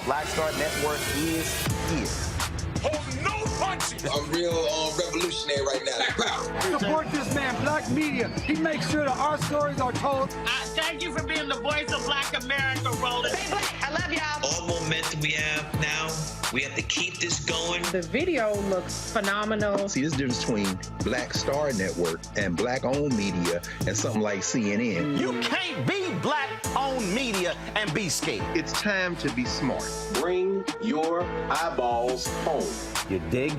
Black Star Network is here. Hold no punches! I'm real revolutionary right now. Black power. Support this man, Black Media. He makes sure that our stories are told. Thank you for being the voice of Black America, Roland. Stay black. I love y'all. All momentum we have now, we have to keep this going. The video looks phenomenal. See, there's a difference between Black Star Network and black-owned media and something like CNN. You can't be black-owned media and be scared. It's time to be smart. Bring your eyeballs home. You dig?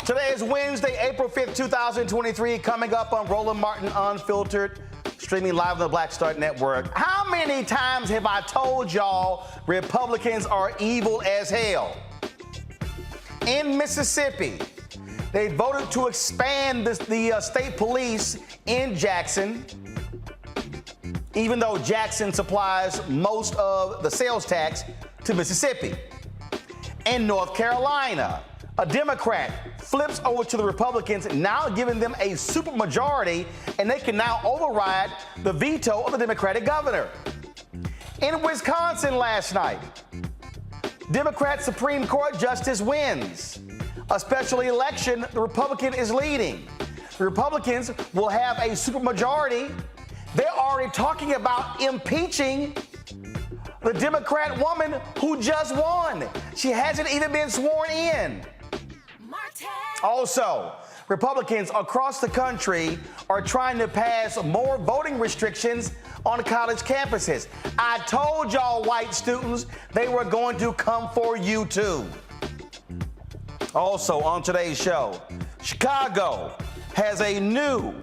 Today is Wednesday, April 5th, 2023. Coming up on Roland Martin Unfiltered, streaming live on the Black Star Network. How many times have I told y'all Republicans are evil as hell? In Mississippi, they voted to expand the state police in Jackson, even though Jackson supplies most of the sales tax to Mississippi. In North Carolina, a Democrat flips over to the Republicans, now giving them a supermajority, and they can now override the veto of the Democratic governor. In Wisconsin last night, Democrat Supreme Court justice wins. A special election, the Republican is leading. The Republicans will have a supermajority. They're already talking about impeaching the Democrat woman who just won. She hasn't even been sworn in. Also, Republicans across the country are trying to pass more voting restrictions on college campuses. I told y'all, white students, they were going to come for you too. Also on today's show, Chicago has a new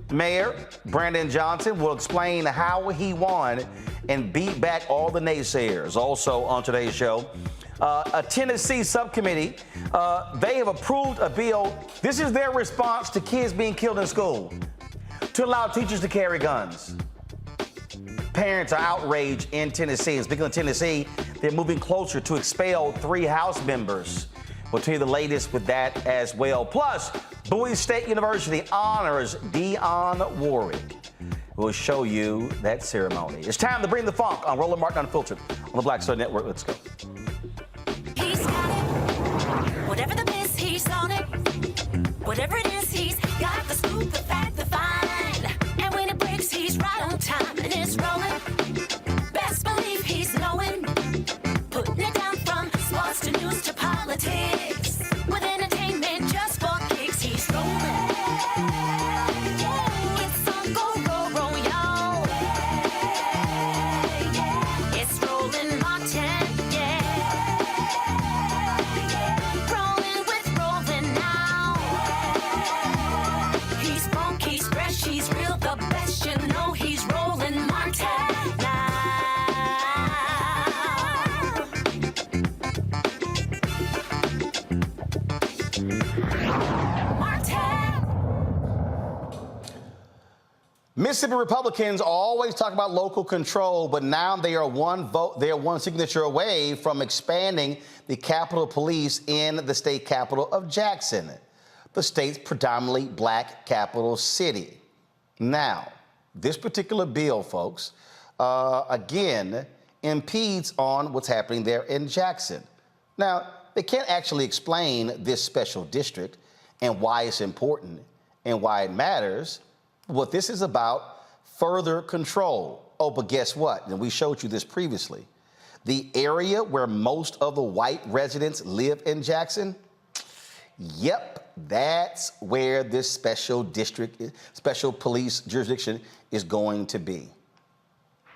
mayor. Brandon Johnson will explain how he won and beat back all the naysayers. Also on today's show, a Tennessee subcommittee, they have approved a bill. This is their response to kids being killed in school, to allow teachers to carry guns. Parents are outraged in Tennessee. And speaking of Tennessee, they're moving closer to expel 3 House members. We'll tell you the latest with that as well. Plus, Bowie State University honors Dionne Warwick. We'll show you that ceremony. It's time to bring the funk on Roland Martin Unfiltered on the Black Star Network. Let's go. He's got it. Whatever the biz, he's on it. Whatever it is, he's got the scoop, the fact, the find. And when it breaks, he's right on time and it's rolling. Best believe he's knowing. Putting it down from sports to news to politics. With entertainment just for kicks, he's rolling. It's on go, roll, y'all. It's Roland Martin, yeah. Rolling with Roland now. He's funk, he's fresh, he's real, the best, you know he's Roland Martin now. Mississippi Republicans always talk about local control, but now they are one signature away from expanding the Capitol Police in the state capital of Jackson, the state's predominantly black capital city. Now, this particular bill, folks, again, impedes on what's happening there in Jackson. Now, they can't actually explain this special district and why it's important and why it matters. What this is about, further control. Oh, but guess what? And we showed you this previously. The area where most of the white residents live in Jackson, yep, that's where this special district, special police jurisdiction is going to be.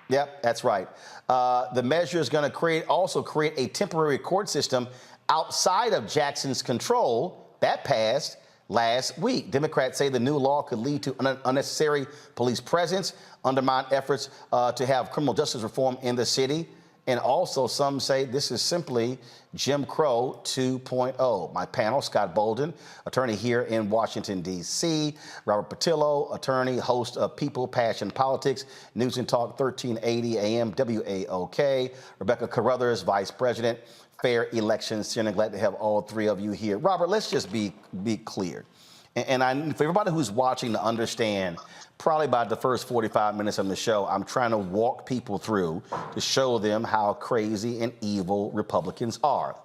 Yep, that's right. The measure is going to also create a temporary court system outside of Jackson's control. That passed last week. Democrats say the new law could lead to unnecessary police presence, undermine efforts to have criminal justice reform in the city. And also some say this is simply Jim Crow 2.0. My panel, Scott Bolden, attorney here in Washington, D.C., Robert Patillo, attorney, host of People, Passion, Politics, News and Talk 1380 AM WAOK, Rebecca Carruthers, vice president, Fair Elections Center. Glad to have all 3 of you here. Robert, let's just be clear. And for everybody who's watching to understand, probably by the first 45 minutes of the show, I'm trying to walk people through to show them how crazy and evil Republicans are.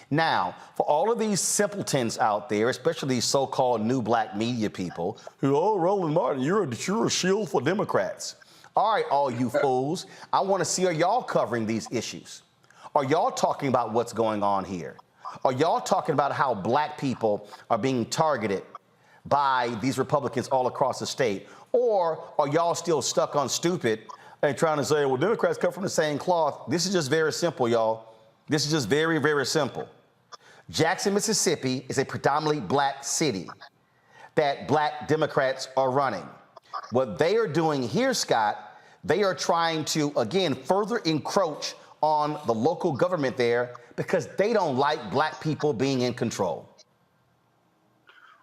Now, for all of these simpletons out there, especially these so-called new black media people who, oh, Roland Martin, you're a shield for Democrats. All right, all you fools, I want to see, are y'all covering these issues? Are y'all talking about what's going on here? Are y'all talking about how black people are being targeted by these Republicans all across the state? Or are y'all still stuck on stupid and trying to say, well, Democrats come from the same cloth? This is just very simple, y'all. This is just very, very simple. Jackson, Mississippi is a predominantly black city that black Democrats are running. What they are doing here, Scott, they are trying to, again, further encroach on the local government there because they don't like black people being in control.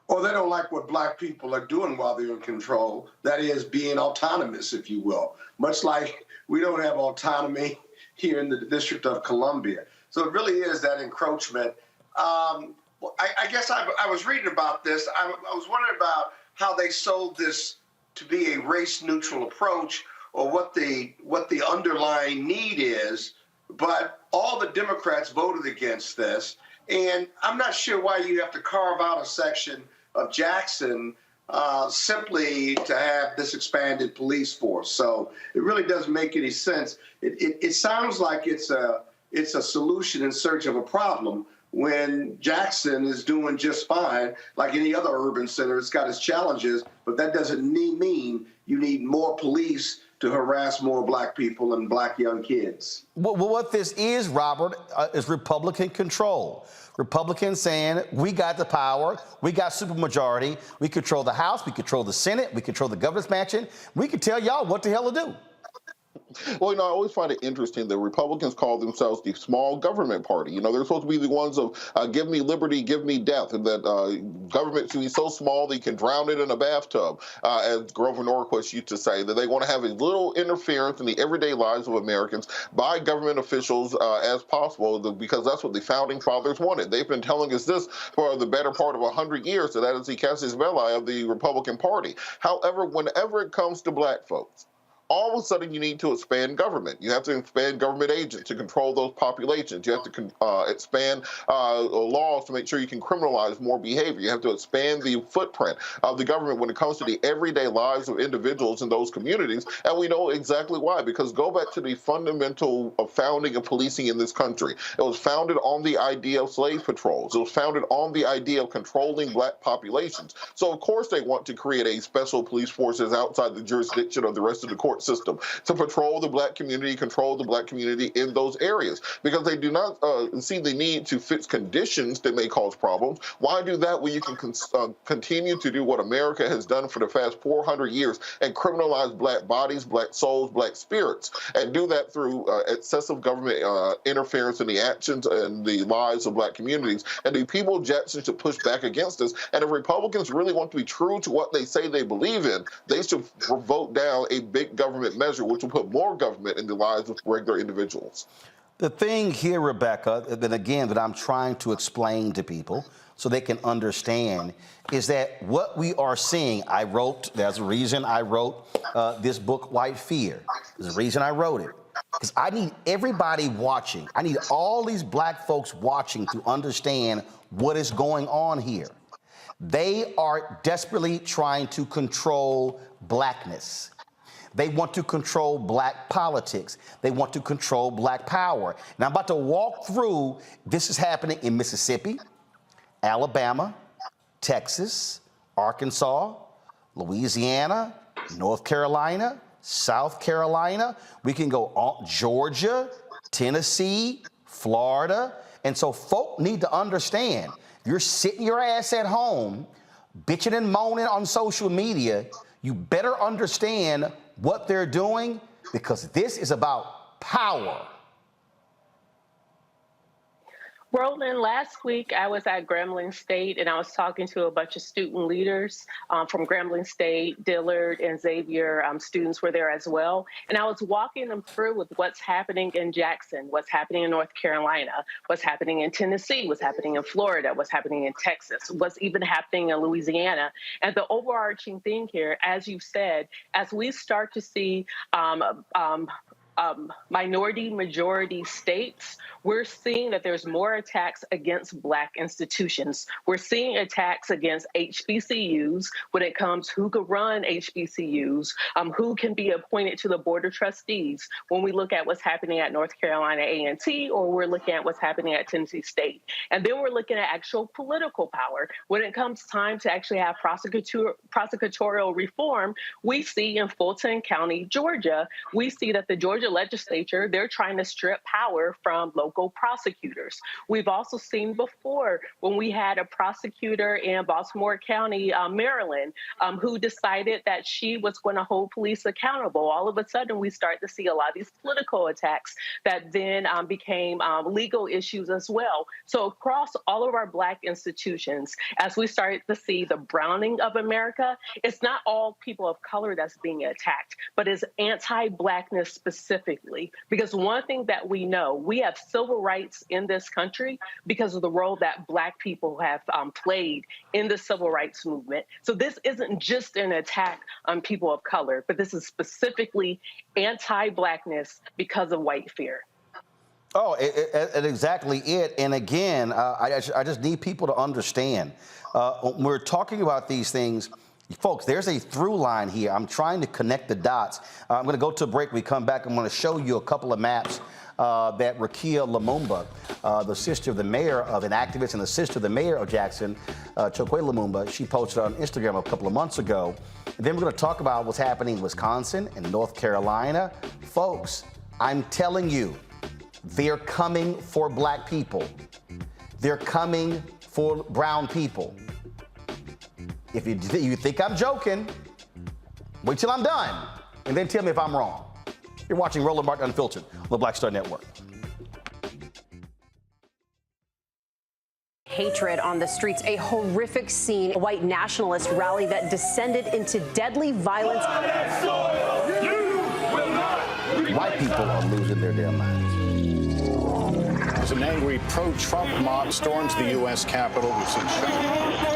Or they don't like what black people are doing while they're in control. That is, being autonomous, if you will. Much like we don't have autonomy here in the District of Columbia. So it really is that encroachment. I guess I was reading about this. I was wondering about how they sold this to be a race-neutral approach, or what the underlying need is. But all the Democrats voted against this. And I'm not sure why you have to carve out a section of Jackson simply to have this expanded police force. So it really doesn't make any sense. It sounds like it's a solution in search of a problem, when Jackson is doing just fine. Like any other urban center, it's got its challenges, but that doesn't mean you need more police to harass more black people and black young kids. Well, what this is, Robert, is Republican control. Republicans saying, we got the power, we got supermajority, we control the House, we control the Senate, we control the governor's mansion, we can tell y'all what the hell to do. Well, I always find it interesting that Republicans call themselves the small government party. They're supposed to be the ones of give me liberty, give me death, and that government should be so small that you can drown it in a bathtub, as Grover Norquist used to say, that they want to have as little interference in the everyday lives of Americans by government officials as possible, because that's what the founding fathers wanted. They've been telling us this for the better part of 100 years, that is the casus belli of the Republican Party. However, whenever it comes to black folks, all of a sudden you need to expand government. You have to expand government agents to control those populations. You have to expand laws to make sure you can criminalize more behavior. You have to expand the footprint of the government when it comes to the everyday lives of individuals in those communities. And we know exactly why, because go back to the fundamental founding of policing in this country. It was founded on the idea of slave patrols. It was founded on the idea of controlling black populations. So of course they want to create a special police forces outside the jurisdiction of the rest of the court system to patrol the black community, control the black community in those areas, because they do not see the need to fix conditions that may cause problems. Why do that when you can continue to do what America has done for the past 400 years and criminalize black bodies, black souls, black spirits, and do that through excessive government interference in the actions and the lives of black communities? And the people of Jackson should push back against this. And if Republicans really want to be true to what they say they believe in, they should vote down a big government measure, which will put more government in the lives of regular individuals. The thing here, Rebecca, that again, that I'm trying to explain to people so they can understand, is that what we are seeing, there's a reason I wrote this book, White Fear. There's a reason I wrote it. Because I need everybody watching. I need all these black folks watching to understand what is going on here. They are desperately trying to control blackness. They want to control black politics. They want to control black power. And I'm about to walk through, this is happening in Mississippi, Alabama, Texas, Arkansas, Louisiana, North Carolina, South Carolina. We can go on, Georgia, Tennessee, Florida. And so folk need to understand, you're sitting your ass at home, bitching and moaning on social media, you better understand what they're doing, because this is about power. Roland, last week I was at Grambling State and I was talking to a bunch of student leaders from Grambling State. Dillard and Xavier students were there as well. And I was walking them through with what's happening in Jackson, what's happening in North Carolina, what's happening in Tennessee, what's happening in Florida, what's happening in Texas, what's even happening in Louisiana. And the overarching thing here, as you said, as we start to see minority majority states, we're seeing that there's more attacks against black institutions. We're seeing attacks against HBCUs when it comes who could run HBCUs, who can be appointed to the board of trustees. When we look at what's happening at North Carolina A&T, or we're looking at what's happening at Tennessee State. And then we're looking at actual political power. When it comes time to actually have prosecutorial reform, we see in Fulton County, Georgia, we see that the Georgia legislature, they're trying to strip power from local prosecutors. We've also seen before when we had a prosecutor in Baltimore County, Maryland, who decided that she was going to hold police accountable. All of a sudden, we start to see a lot of these political attacks that then became legal issues as well. So across all of our black institutions, as we start to see the browning of America, it's not all people of color that's being attacked, but it's anti-blackness specifically. Because one thing that we know, we have civil rights in this country because of the role that black people have played in the civil rights movement. So this isn't just an attack on people of color, but this is specifically anti-blackness because of white fear. Oh, exactly it. And again, I just need people to understand, when we're talking about these things, folks, there's a through line here. I'm trying to connect the dots. I'm going to go to a break. We come back. I'm going to show you a couple of maps that Rukia Lumumba, the sister of the mayor, of an activist and the sister of the mayor of Jackson, Chokwe Lumumba, she posted on Instagram a couple of months ago. And then we're going to talk about what's happening in Wisconsin and North Carolina. Folks, I'm telling you, they're coming for black people. They're coming for brown people. If you think I'm joking, wait till I'm done, and then tell me if I'm wrong. You're watching Roland Martin Unfiltered on the Black Star Network. Hatred on the streets, a horrific scene, a white nationalist rally that descended into deadly violence. White people are losing their damn minds. As an angry pro-Trump mob storms the U.S. Capitol,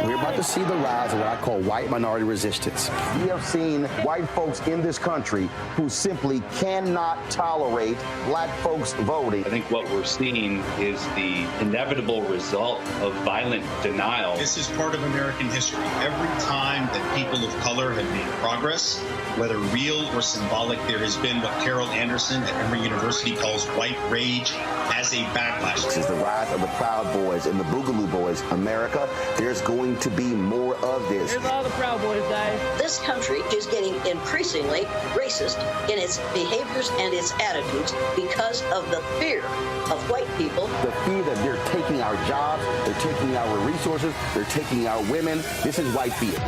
we're about to see the rise of what I call white minority resistance. We have seen white folks in this country who simply cannot tolerate black folks voting. I think what we're seeing is the inevitable result of violent denial. This is part of American history. Every time that people of color have made progress, whether real or symbolic, there has been what Carol Anderson at Emory University calls white rage as a backlash. This is the rise of the Proud Boys and the Boogaloo Boys. America, there's going to be more of this. Here's all the Proud Boys, guys. This country is getting increasingly racist in its behaviors and its attitudes because of the fear of white people. The fear that they're taking our jobs, they're taking our resources, they're taking our women. This is white fear.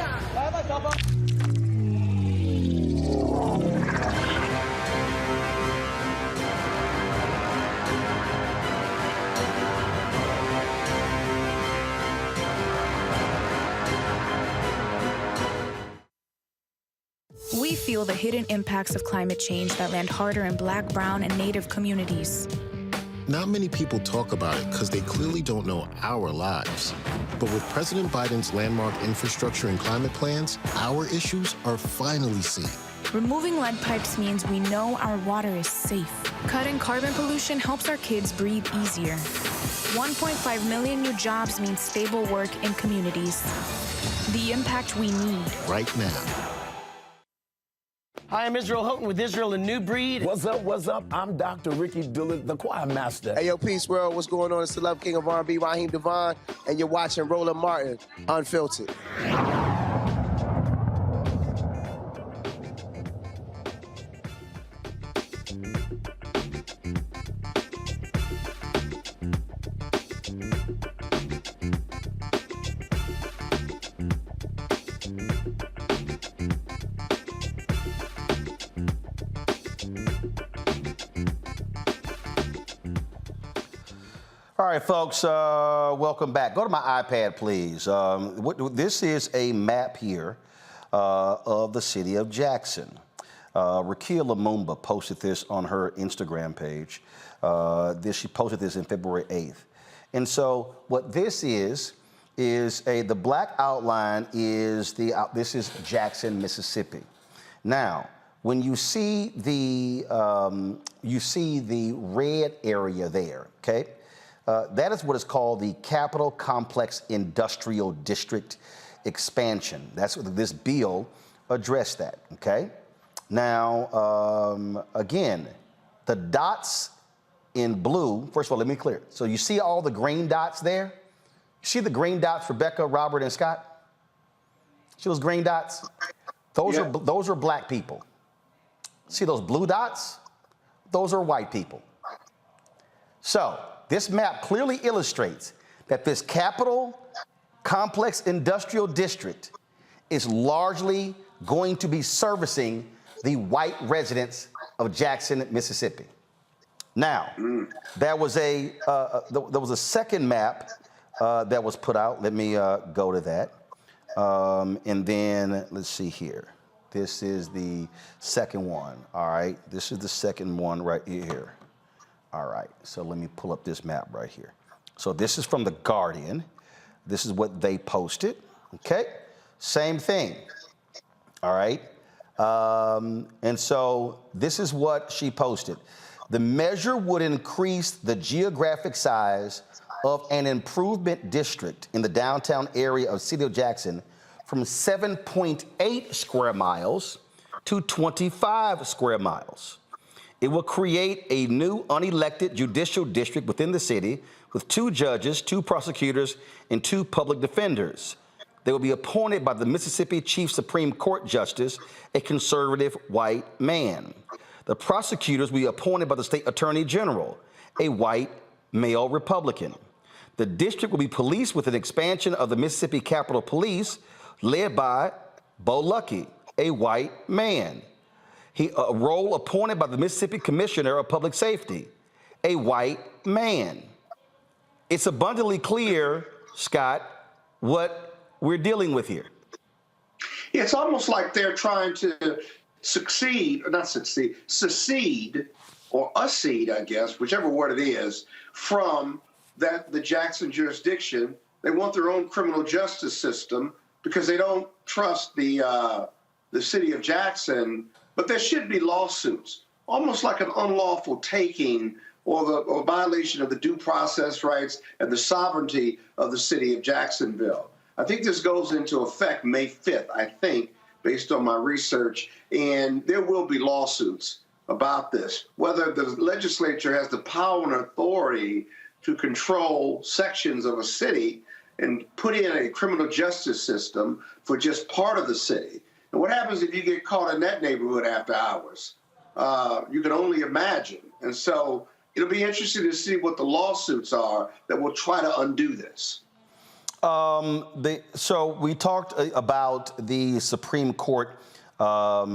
We feel the hidden impacts of climate change that land harder in Black, brown, and Native communities. Not many people talk about it because they clearly don't know our lives. But with President Biden's landmark infrastructure and climate plans, our issues are finally seen. Removing lead pipes means we know our water is safe. Cutting carbon pollution helps our kids breathe easier. 1.5 million new jobs means stable work in communities. The impact we need. Right now. Hi, I'm Israel Houghton with Israel, a New Breed. What's up, what's up? I'm Dr. Ricky Dillard, the choir master. Hey, yo, peace, world. What's going on? It's the Celeb King of R&B, Raheem Devon, and you're watching Roland Martin Unfiltered. All right, folks, welcome back. Go to my iPad, please. This is a map here of the city of Jackson. Rukia Lumumba posted this on her Instagram page. She posted this in February 8th. And so what this is the black outline is this is Jackson, Mississippi. Now, when you see the red area there, okay? That is what is called the Capital Complex Industrial District Expansion. That's what this bill addressed that, okay? Now, again, the dots in blue, first of all, let me clear it. So you see all the green dots there? You see the green dots, Rebecca, Robert, and Scott? See those green dots? Those are black people. See those blue dots? Those are white people. So, this map clearly illustrates that this Capital Complex Industrial District is largely going to be servicing the white residents of Jackson, Mississippi. Now, there was a second map that was put out. Let me go to that. And then, let's see here. This is the second one, all right? This is the second one right here. All right, so let me pull up this map right here. So this is from The Guardian. This is what they posted, okay? Same thing, all right? And so this is what she posted. The measure would increase the geographic size of an improvement district in the downtown area of City of Jackson from 7.8 square miles to 25 square miles. It will create a new unelected judicial district within the city with 2 judges, 2 prosecutors, and 2 public defenders. They will be appointed by the Mississippi Chief Supreme Court Justice, a conservative white man. The prosecutors will be appointed by the state attorney general, a white male Republican. The district will be policed with an expansion of the Mississippi Capitol Police led by Bo Luckey, a white man. A role appointed by the Mississippi Commissioner of Public Safety, a white man. It's abundantly clear, Scott, what we're dealing with here. It's almost like they're trying to secede or accede, I guess, whichever word it is, from the Jackson jurisdiction. They want their own criminal justice system because they don't trust the city of Jackson. But there should be lawsuits, almost like an unlawful taking or violation of the due process rights and the sovereignty of the city of Jacksonville. I think this goes into effect May 5th, I think, based on my research, and there will be lawsuits about this. Whether the legislature has the power and authority to control sections of a city and put in a criminal justice system for just part of the city. And what happens if you get caught in that neighborhood after hours? You can only imagine. And so it'll be interesting to see what the lawsuits are that will try to undo this. So we talked about the Supreme Court, out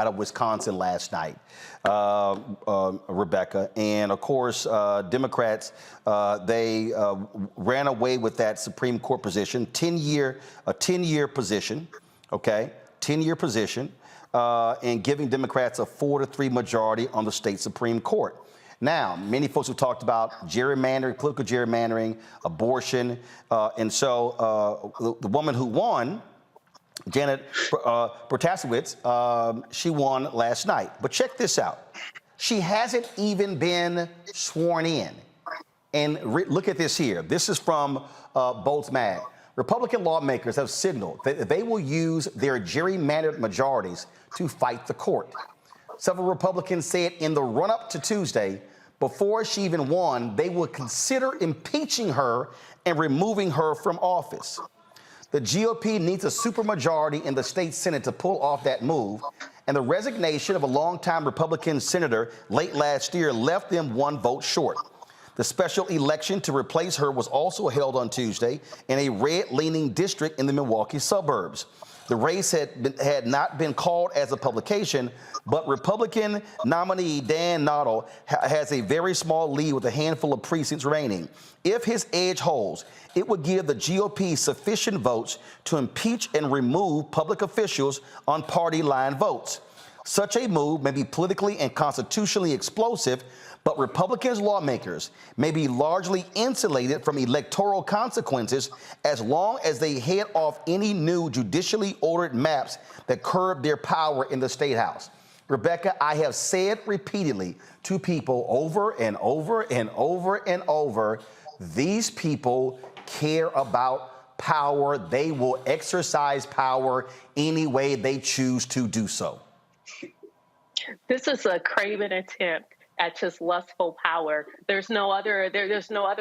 of Wisconsin last night, Rebecca, and of course Democrats they ran away with that Supreme Court position, a 10-year position, okay, 10-year position, and giving Democrats a 4-3 majority on the state Supreme Court. Now, many folks have talked about gerrymandering, political gerrymandering, abortion, and so the woman who won, Janet Protasiewicz, she won last night. But check this out. She hasn't even been sworn in. And look at this here. This is from Bolts Mag. Republican lawmakers have signaled that they will use their gerrymandered majorities to fight the court. Several Republicans said in the run-up to Tuesday, before she even won, they would consider impeaching her and removing her from office. The GOP needs a supermajority in the state Senate to pull off that move, and the resignation of a longtime Republican senator late last year left them 1 vote short. The special election to replace her was also held on Tuesday in a red-leaning district in the Milwaukee suburbs. The race had not been called as a publication, but Republican nominee Dan Noddle has a very small lead with a handful of precincts remaining. If his edge holds, it would give the GOP sufficient votes to impeach and remove public officials on party line votes. Such a move may be politically and constitutionally explosive, but Republicans lawmakers may be largely insulated from electoral consequences as long as they head off any new judicially ordered maps that curb their power in the State House. Rebecca, I have said repeatedly to people over and over and over and over, these people care about power. They will exercise power any way they choose to do so. This is a craven attempt at just lustful power. There's no other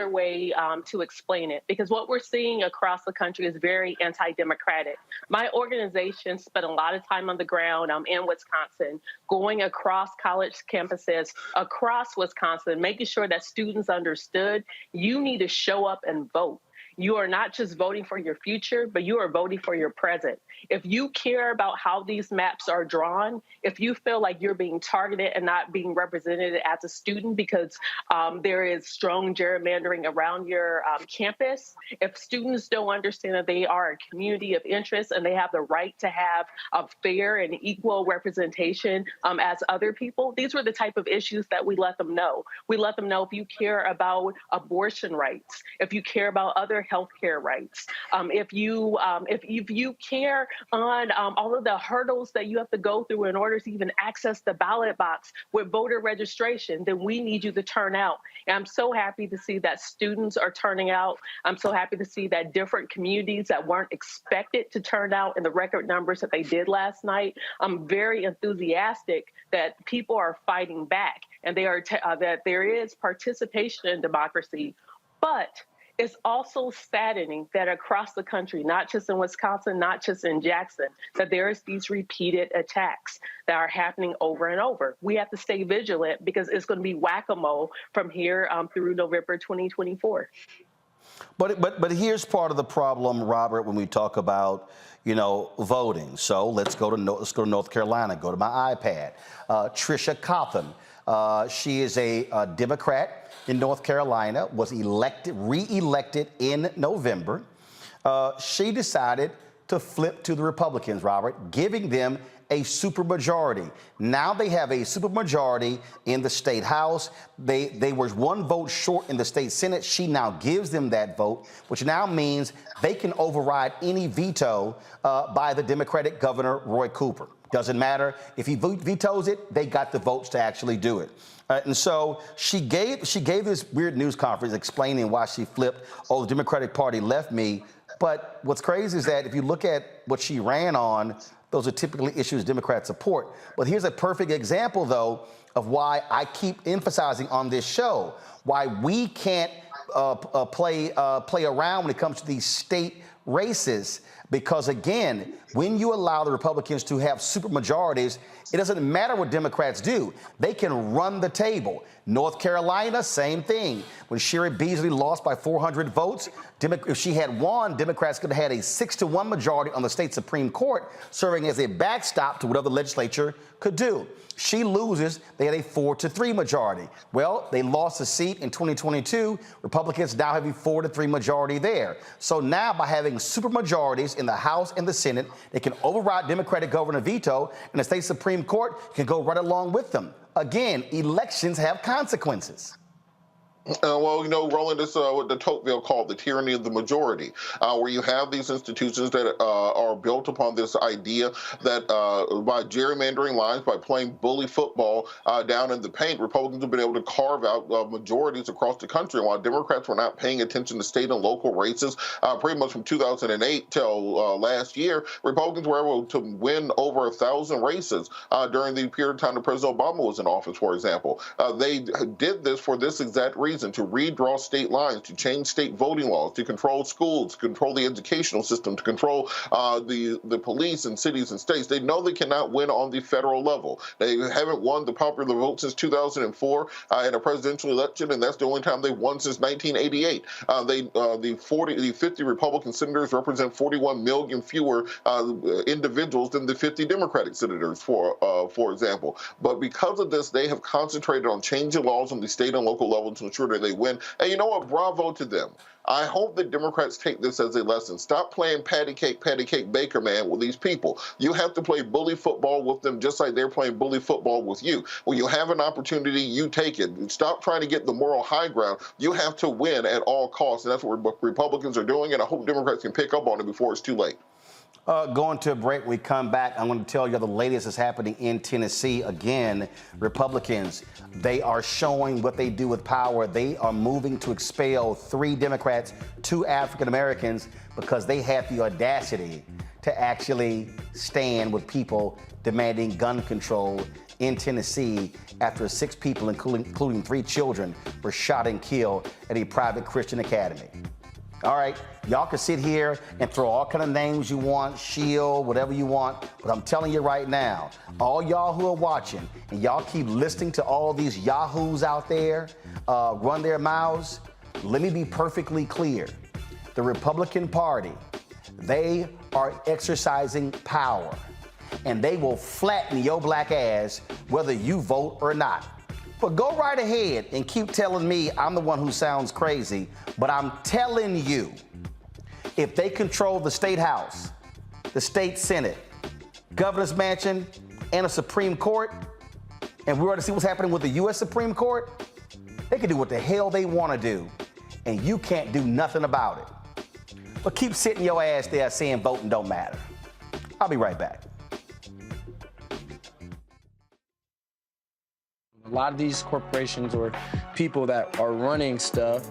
way to explain it, because what we're seeing across the country is very anti-democratic. My organization spent a lot of time on the ground in Wisconsin, going across college campuses across Wisconsin, making sure that students understood you need to show up and vote. You are not just voting for your future, but you are voting for your present. If you care about how these maps are drawn, if you feel like you're being targeted and not being represented as a student because there is strong gerrymandering around your campus, if students don't understand that they are a community of interest and they have the right to have a fair and equal representation as other people, these were the type of issues that we let them know. We let them know if you care about abortion rights, if you care about other health care rights, if you care on all of the hurdles that you have to go through in order to even access the ballot box with voter registration, then we need you to turn out. And I'm so happy to see that students are turning out. I'm so happy to see that different communities that weren't expected to turn out in the record numbers that they did last night. I'm very enthusiastic that people are fighting back and they are that there is participation in democracy. But it's also saddening that across the country, not just in Wisconsin, not just in Jackson, that there is these repeated attacks that are happening over and over. We have to stay vigilant because it's going to be whack-a-mole from here through November 2024. But here's part of the problem, Robert, when we talk about, voting. So let's go to North Carolina. Go to my iPad. Tricia Cotham. She is a Democrat in North Carolina, was re-elected in November. She decided to flip to the Republicans, Robert, giving them a supermajority. Now they have a supermajority in the state house. They were one vote short in the state Senate. She now gives them that vote, which now means they can override any veto by the Democratic Governor, Roy Cooper. Doesn't matter. If he vetoes it, they got the votes to actually do it. And so she gave this weird news conference explaining why she flipped. Oh, the Democratic Party left me. But what's crazy is that if you look at what she ran on, those are typically issues Democrats support. But here's a perfect example, though, of why I keep emphasizing on this show, why we can't play around when it comes to these state races. Because, again, when you allow the Republicans to have supermajorities, it doesn't matter what Democrats do. They can run the table. North Carolina, same thing. When Sherry Beasley lost by 400 votes, if she had won, Democrats could have had a 6-1 majority on the state Supreme Court, serving as a backstop to whatever the legislature could do. She loses, they had a 4-3 majority. Well, they lost a seat in 2022. Republicans now have a 4-3 majority there. So now by having supermajorities in the House and the Senate, they can override Democratic governor veto, and the state Supreme Court can go right along with them. Again, elections have consequences. Roland, it's what de Tocqueville called the tyranny of the majority, where you have these institutions that are built upon this idea that by gerrymandering lines, by playing bully football down in the paint, Republicans have been able to carve out majorities across the country. While Democrats were not paying attention to state and local races, pretty much from 2008 till last year, Republicans were able to win over 1,000 races during the period of time that President Obama was in office, for example. They did this for this exact reason, to redraw state lines, to change state voting laws, to control schools, to control the educational system, to control the police in cities and states. They know they cannot win on the federal level. They haven't won the popular vote since 2004 in a presidential election, and that's the only time they've won since 1988. The 50 Republican senators represent 41 million fewer individuals than the 50 Democratic senators, for example. But because of this, they have concentrated on changing laws on the state and local level to ensure that they win. And you know what? Bravo to them. I hope that Democrats take this as a lesson. Stop playing patty cake, baker man with these people. You have to play bully football with them just like they're playing bully football with you. When you have an opportunity, you take it. Stop trying to get the moral high ground. You have to win at all costs, and that's what Republicans are doing, and I hope Democrats can pick up on it before it's too late. Going to a break, we come back. I'm going to tell you the latest is happening in Tennessee. Again, Republicans, they are showing what they do with power. They are moving to expel 3 Democrats, 2 African Americans, because they had the audacity to actually stand with people demanding gun control in Tennessee after 6 people, including 3 children, were shot and killed at a private Christian academy. All right, y'all can sit here and throw all kind of names you want, shield, whatever you want, but I'm telling you right now, all y'all who are watching and y'all keep listening to all these yahoos out there run their mouths, let me be perfectly clear. The Republican Party, they are exercising power, and they will flatten your black ass whether you vote or not. But go right ahead and keep telling me I'm the one who sounds crazy, but I'm telling you, if they control the state house, the state senate, governor's mansion, and a Supreme Court, and we're going to see what's happening with the U.S. Supreme Court, they can do what the hell they want to do, and you can't do nothing about it. but keep sitting your ass there saying voting don't matter. I'll be right back. A lot of these corporations or people that are running stuff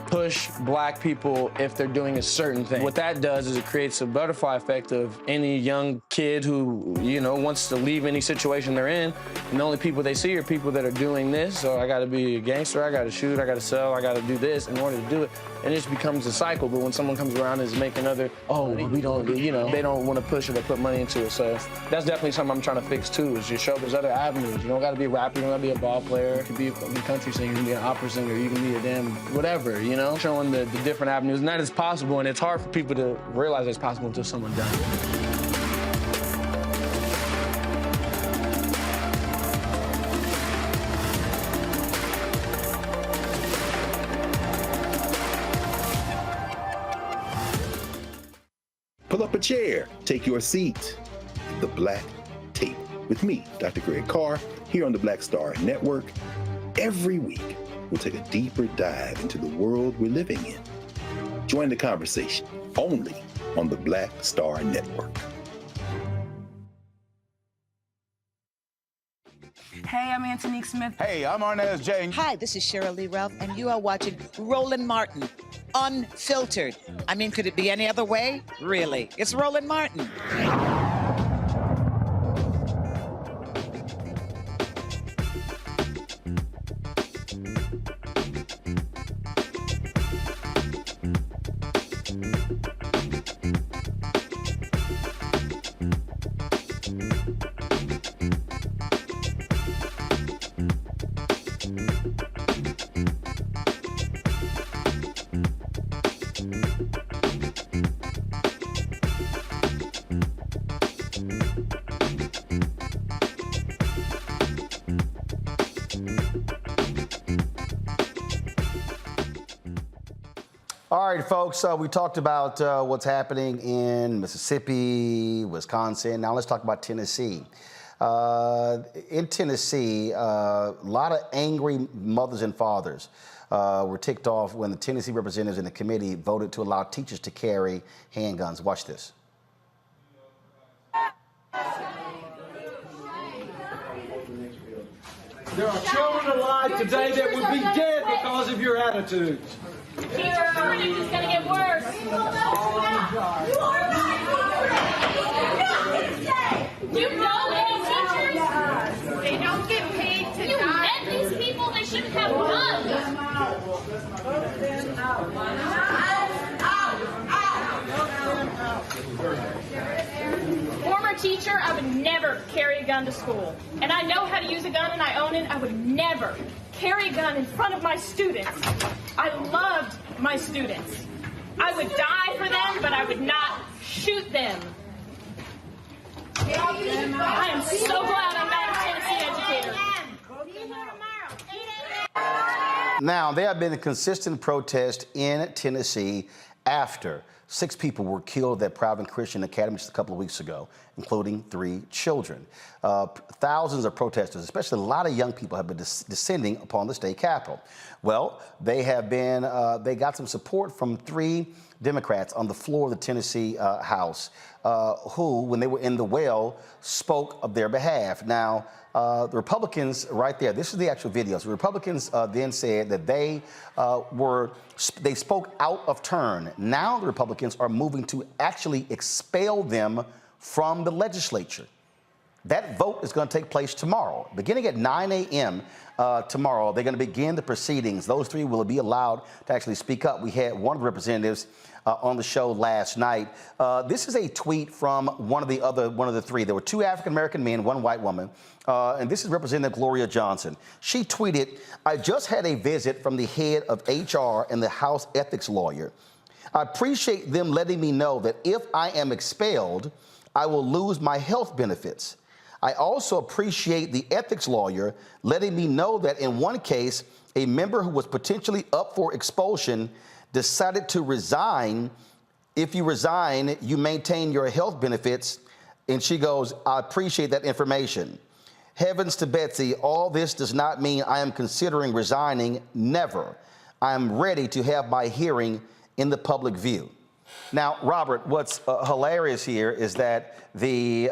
push black people if they're doing a certain thing. What that does is it creates a butterfly effect of any young kid who, you know, wants to leave any situation they're in, and the only people they see are people that are doing this. So I gotta be a gangster, I gotta shoot, I gotta sell, I gotta do this in order to do it. And it just becomes a cycle. But when someone comes around and is making other, oh, we don't, you know, they don't want to push it or put money into it. So that's definitely something I'm trying to fix too, is just show there's other avenues. You don't gotta be a rapper, you don't gotta be a ball player, you can be a country singer, you can be an opera singer, you can be a damn whatever, you know? Showing the different avenues, and that is possible, and it's hard for people to realize it's possible until someone does it. Pull up a chair, take your seat. The Black Tape with me, Dr. Greg Carr, here on the Black Star Network. Every week, we'll take a deeper dive into the world we're living in. Join the conversation only on the Black Star Network. Hey, I'm Antonique Smith. Hey, I'm Arnaz James. Hi, this is Cheryl Lee Ralph, and you are watching Roland Martin, Unfiltered. I mean, could it be any other way? Really? It's Roland Martin. All right, folks, we talked about what's happening in Mississippi, Wisconsin. Now let's talk about Tennessee. In Tennessee, a lot of angry mothers and fathers were ticked off when the Tennessee representatives in the committee voted to allow teachers to carry handguns. Watch this. There are children alive today that would be dead because of your attitudes. Teacher shortage is going to get worse. You know these teachers? They don't get paid to you die. You met these people, they shouldn't have guns. Former teacher, I would never carry a gun to school. And I know how to use a gun and I own it. I would never carry a gun in front of my students. I loved my students. I would die for them, but I would not shoot them. I am so glad I'm not a Tennessee educator. Now, there have been a consistent protest in Tennessee after 6 people were killed at Private Christian Academy just a couple of weeks ago, including 3 children. Thousands of protesters, especially a lot of young people, have been descending upon the state capitol. Well, they have been, they got some support from 3 Democrats on the floor of the Tennessee House who, when they were in the well, spoke of their behalf. Now, the Republicans right there, this is the actual video. So the Republicans then said that they spoke out of turn. Now the Republicans are moving to actually expel them from the legislature. That vote is going to take place tomorrow. Beginning at 9 a.m. Tomorrow, they're going to begin the proceedings. Those 3 will be allowed to actually speak up. We had one of the representatives on the show last night. This is a tweet from one of the 3. There were 2 African-American men, 1 white woman, and this is Representative Gloria Johnson. She tweeted, "I just had a visit from the head of HR and the House ethics lawyer. I appreciate them letting me know that if I am expelled, I will lose my health benefits. I also appreciate the ethics lawyer letting me know that in one case, a member who was potentially up for expulsion decided to resign. If you resign, you maintain your health benefits." And she goes, "I appreciate that information. Heavens to Betsy, all this does not mean I am considering resigning. Never. I am ready to have my hearing in the public view." Now, Robert, what's hilarious here is that the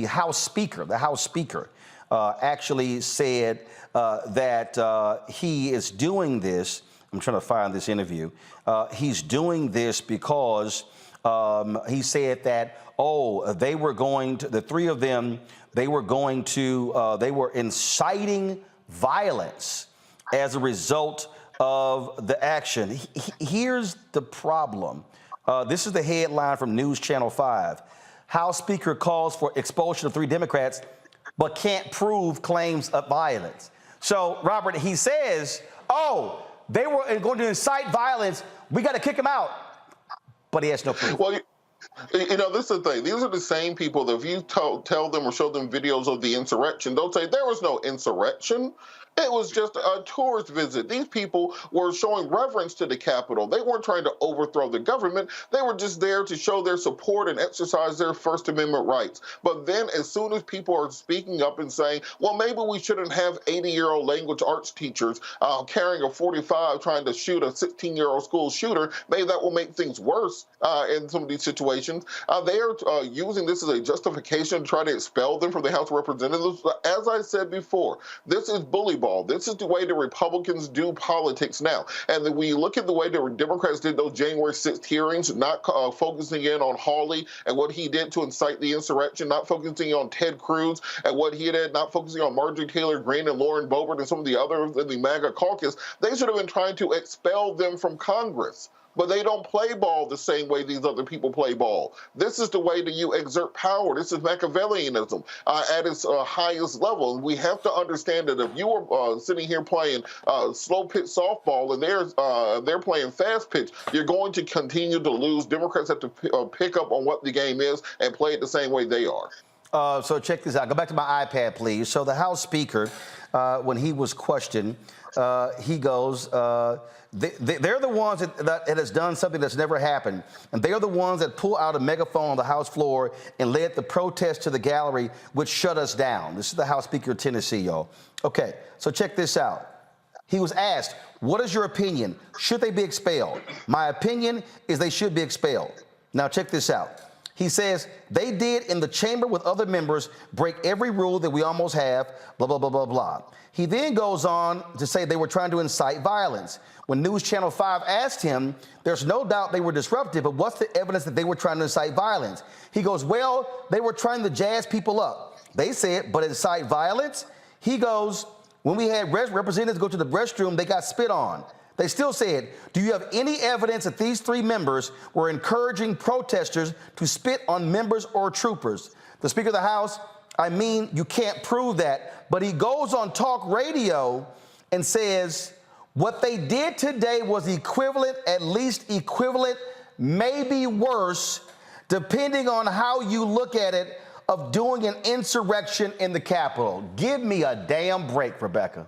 House Speaker, actually said that he is doing this. I'm trying to find this interview. He's doing this because he said that, they were going to, the three of them, they were inciting violence as a result of the action. Here's the problem. This is the headline from News Channel 5. House Speaker calls for expulsion of 3 Democrats, but can't prove claims of violence. So, Robert, he says, they were going to incite violence. We got to kick them out. But he has no proof. Well, this is the thing. These are the same people that if you tell them or show them videos of the insurrection, they'll say there was no insurrection. It was just a tourist visit. These people were showing reverence to the Capitol. They weren't trying to overthrow the government. They were just there to show their support and exercise their First Amendment rights. But then as soon as people are speaking up and saying, well, maybe we shouldn't have 80-year-old language arts teachers carrying a .45 trying to shoot a 16-year-old school shooter, maybe that will make things worse in some of these situations. They are using this as a justification to try to expel them from the House of Representatives. As I said before, this is bully ball. This is the way the Republicans do politics now. And then when you look at the way the Democrats did those January 6th hearings, not focusing in on Hawley and what he did to incite the insurrection, not focusing on Ted Cruz and what he did, not focusing on Marjorie Taylor Greene and Lauren Boebert and some of the others in the MAGA caucus, they should have been trying to expel them from Congress. But they don't play ball the same way these other people play ball. This is the way that you exert power. This is Machiavellianism at its highest level. And we have to understand that if you are sitting here playing slow pitch softball and they're playing fast pitch, you're going to continue to lose. Democrats have to pick up on what the game is and play it the same way they are. So check this out. Go back to my iPad, please. So the House Speaker, when he was questioned, he goes, they're the ones that has done something that's never happened. And they're the ones that pull out a megaphone on the House floor and led the protest to the gallery, which shut us down. This is the House Speaker of Tennessee, y'all. Okay, so check this out. He was asked, what is your opinion? Should they be expelled? My opinion is they should be expelled. Now check this out. He says, they did in the chamber with other members break every rule that we almost have, blah, blah, blah, blah, blah. He then goes on to say they were trying to incite violence. When News Channel 5 asked him, there's no doubt they were disruptive, but what's the evidence that they were trying to incite violence? He goes, well, they were trying to jazz people up. They said, but incite violence? He goes, when we had representatives go to the restroom, they got spit on. They still said, do you have any evidence that these 3 members were encouraging protesters to spit on members or troopers? The Speaker of the House, you can't prove that. But he goes on talk radio and says, what they did today was equivalent, at least equivalent, maybe worse, depending on how you look at it, of doing an insurrection in the Capitol. Give me a damn break, Rebecca.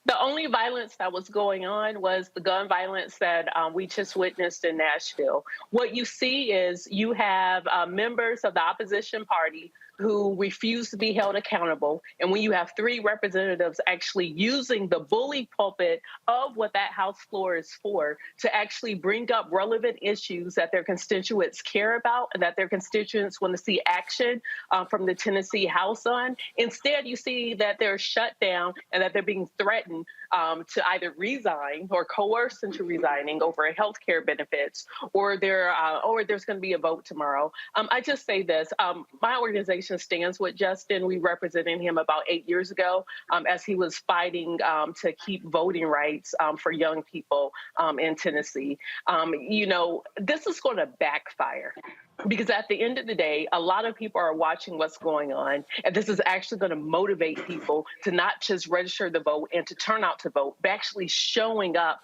The only violence that was going on was the gun violence that we just witnessed in Nashville. What you see is you have members of the opposition party who refuse to be held accountable. And when you have 3 representatives actually using the bully pulpit of what that House floor is for to actually bring up relevant issues that their constituents care about and that their constituents want to see action from the Tennessee House on, instead you see that they're shut down and that they're being threatened to either resign or coerced into resigning over health care benefits, or there's going to be a vote tomorrow. I just say this, my organization stands with Justin. We represented him about 8 years ago as he was fighting to keep voting rights for young people in Tennessee. This is going to backfire. Because at the end of the day, a lot of people are watching what's going on, and this is actually going to motivate people to not just register to vote and to turn out to vote, but actually showing up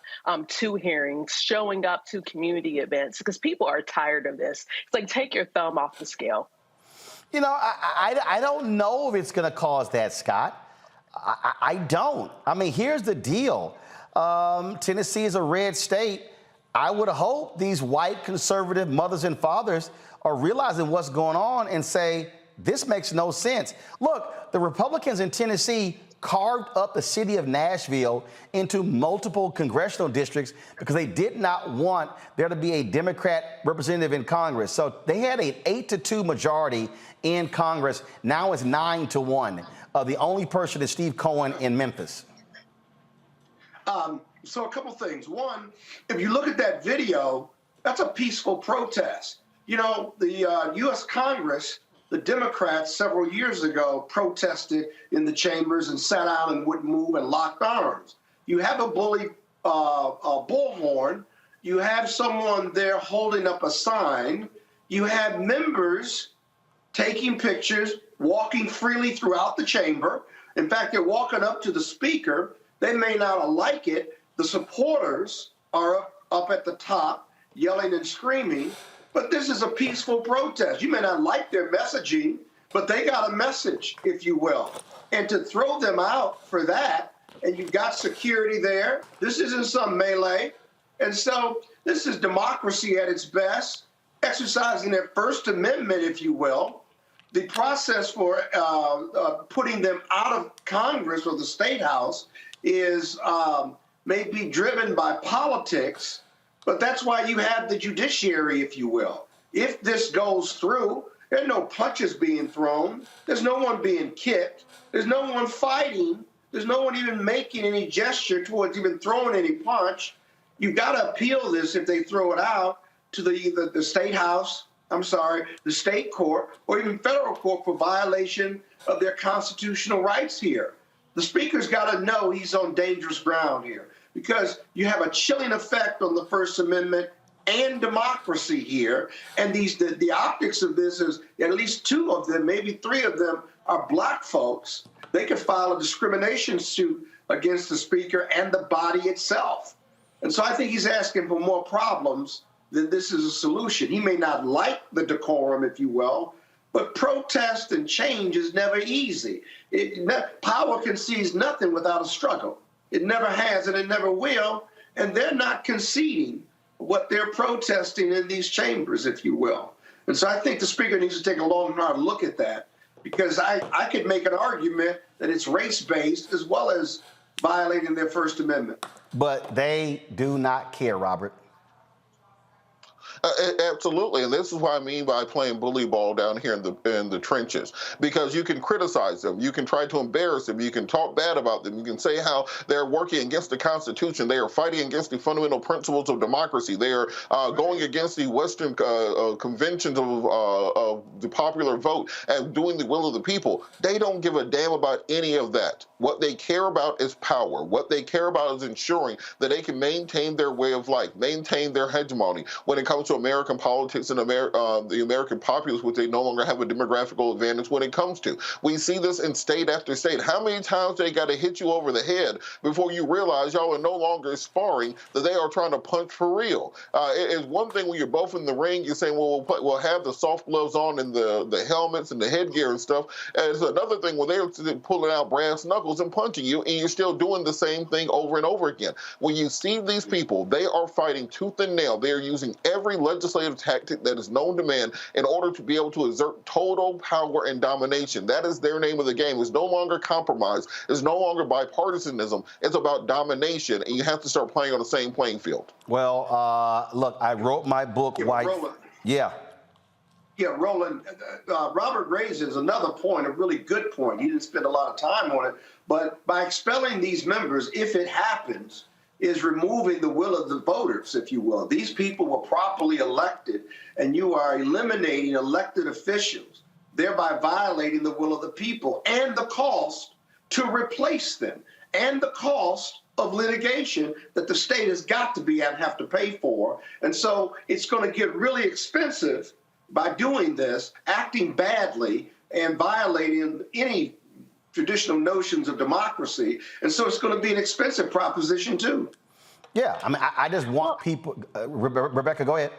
to hearings, showing up to community events, because people are tired of this. It's like, take your thumb off the scale. I don't know if it's going to cause that, Scott. I don't. Here's the deal. Tennessee is a red state. I would hope these white conservative mothers and fathers are realizing what's going on and say, this makes no sense. Look, the Republicans in Tennessee carved up the city of Nashville into multiple congressional districts because they did not want there to be a Democrat representative in Congress. So they had an 8-2 majority in Congress. Now it's 9-1. The only person is Steve Cohen in Memphis. So a couple things. One, if you look at that video, that's a peaceful protest. You know, the U.S. Congress, the Democrats several years ago protested in the chambers and sat down and wouldn't move and locked arms. You have a bully bullhorn. You have someone there holding up a sign. You have members taking pictures, walking freely throughout the chamber. In fact, they're walking up to the speaker. They may not like it. The supporters are up at the top yelling and screaming. But this is a peaceful protest. You may not like their messaging, but they got a message, if you will. And to throw them out for that, and you've got security there, this isn't some melee. And so this is democracy at its best, exercising their First Amendment, if you will. The process for putting them out of Congress or the State House is may be driven by politics. But that's why you have the judiciary, if you will. If this goes through, there's no punches being thrown. There's no one being kicked. There's no one fighting. There's no one even making any gesture towards even throwing any punch. You've got to appeal this if they throw it out to the state house, the state court, or even federal court for violation of their constitutional rights here. The speaker's got to know he's on dangerous ground here, because you have a chilling effect on the First Amendment and democracy here. And the optics of this is at least 2 of them, maybe 3 of them, are black folks. They could file a discrimination suit against the speaker and the body itself. And so I think he's asking for more problems than this is a solution. He may not like the decorum, if you will, but protest and change is never easy. Power concedes nothing without a struggle. It never has and it never will. And they're not conceding what they're protesting in these chambers, if you will. And so I think the speaker needs to take a long, hard look at that, because I could make an argument that it's race-based as well as violating their First Amendment. But they do not care, Robert. Absolutely, and this is what I mean by playing bully ball down here in the trenches, because you can criticize them, you can try to embarrass them, you can talk bad about them, you can say how they're working against the Constitution, they are fighting against the fundamental principles of democracy, they are going against the Western conventions of the popular vote and doing the will of the people. They don't give a damn about any of that. What they care about is power. What they care about is ensuring that they can maintain their way of life, maintain their hegemony when it comes to American politics and the American populace, which they no longer have a demographical advantage when it comes to. We see this in state after state. How many times they got to hit you over the head before you realize y'all are no longer sparring, that they are trying to punch for real? It's one thing when you're both in the ring, you're saying, well, we'll have the soft gloves on and the helmets and the headgear and stuff. And it's another thing when they're pulling out brass knuckles and punching you, and you're still doing the same thing over and over again. When you see these people, they are fighting tooth and nail. They are using every legislative tactic that is known to man in order to be able to exert total power and domination. That is their name of the game. It's no longer compromise. It's no longer bipartisanism. It's about domination, and you have to start playing on the same playing field. Well, look, I wrote my book, White. Roland. Yeah. Yeah, Roland, Robert raises another point, a really good point. He didn't spend a lot of time on it, but by expelling these members, if it happens, is removing the will of the voters, if you will. These people were properly elected, and you are eliminating elected officials, thereby violating the will of the people, and the cost to replace them, and the cost of litigation that the state has got to be and have to pay for. And so it's going to get really expensive by doing this, acting badly, and violating any traditional notions of democracy. And so it's going to be an expensive proposition, too. Yeah, I mean, I just want people... Rebecca, go ahead.